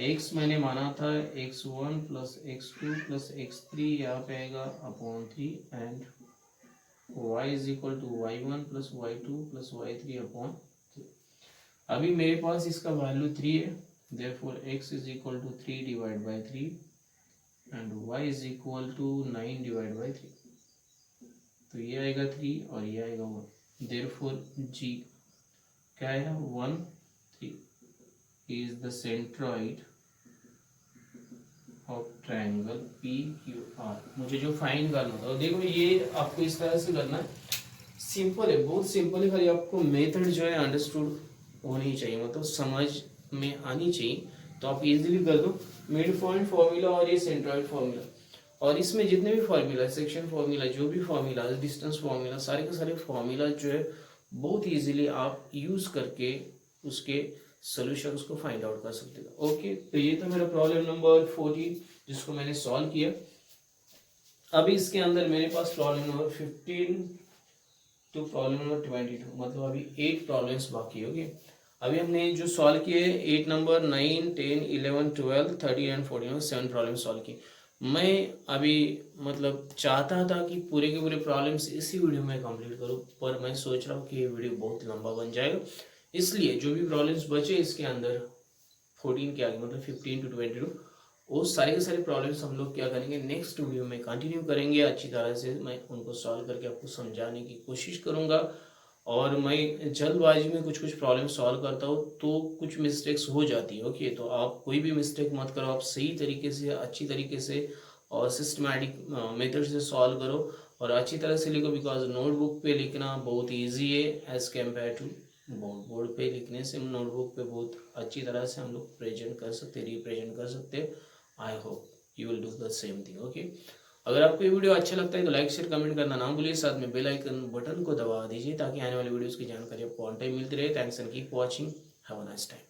x मैंने माना था x1 plus x2 plus x3 यहाँ पे आएगा upon 3 and y is equal to y1 plus y2 plus y3 upon 3। अभी मेरे पास इसका वैल्यू 3 है, therefore x is equal to 3 divide by 3 and y is equal to 9 divide by 3, तो ये आएगा 3 और ये आएगा 1। देयरफॉर g क्या आएगा 1 3 is the centroid of triangle PQR। मुझे जो फाइंड करना था, देखो ये आपको इस तरह से करना है, सिंपल है, बहुत सिंपल है, खाली आपको मेथड जो है अंडरस्टूड होनी चाहिए, मतलब समझ में आनी चाहिए, तो आप इजीली कर दो। मिड पॉइंट फॉर्मूला और ये सेंट्रॉइड फॉर्मूला, और इसमें जितने भी फॉर्मूला, सेक्शन फॉर्मूला, जो भी फॉर्मूला, डिस्टेंस फॉर्मूला, सारे के सारे फॉर्मूला जो है बहुत इजीली आप यूज करके उसके सॉल्यूशंस को फाइंड आउट कर सकते हो। ओके, तो ये था मेरा प्रॉब्लम नंबर 14 जिसको मैंने सॉल्व किया। अभी इसके अंदर मेरे पास problem number 15 to problem number 22, मतलब अभी 8 प्रॉब्लम्स बाकी होगी। अभी हमने जो सॉल्व किए 8 नंबर 9, 10, 11, 12, 13 एंड 14, 7 प्रॉब्लम सॉल्व किए। मैं अभी मतलब चाहता था कि पूरे के पूरे प्रॉब्लम्स इसी वीडियो में कंप्लीट करूं, पर मैं सोच रहा हूँ कि ये वीडियो बहुत लंबा बन जाएगा, इसलिए जो भी प्रॉब्लम्स बचे इसके अंदर 14 के आगे मतलब 15 टू 22, वो सारे के सारे प्रॉब्लम्स हम लोग क्या करेंगे नेक्स्ट वीडियो में कंटिन्यू करेंगे। अच्छी तरह से मैं उनको सॉल्व करके आपको समझाने की कोशिश करूंगा। और मैं जल्दबाजी में कुछ कुछ प्रॉब्लम सॉल्व करता हूँ तो कुछ मिस्टेक्स हो जाती है। ओके, तो आप कोई भी मिस्टेक मत करो, आप सही तरीके से, अच्छी तरीके से और सिस्टमैटिक मेथड से सॉल्व करो और अच्छी तरह से लिखो, बिकॉज नोटबुक पे लिखना बहुत ईजी है as compare to board. Board पे लिखने से नोटबुक पे बहुत अच्छी तरह से हम लोग प्रेजेंट कर सकते, रिप्रेजेंट कर सकते। I hope you will do the same thing. Okay, अगर आपको ये वीडियो अच्छा लगता है तो लाइक शेयर कमेंट करना ना भूलिए, साथ में बेल आइकन बटन को दबा दीजिए ताकि आने वाली वीडियोस की जानकारी आपको ऑन टाइम मिलती रहे। Thanks and keep watching, have a nice time.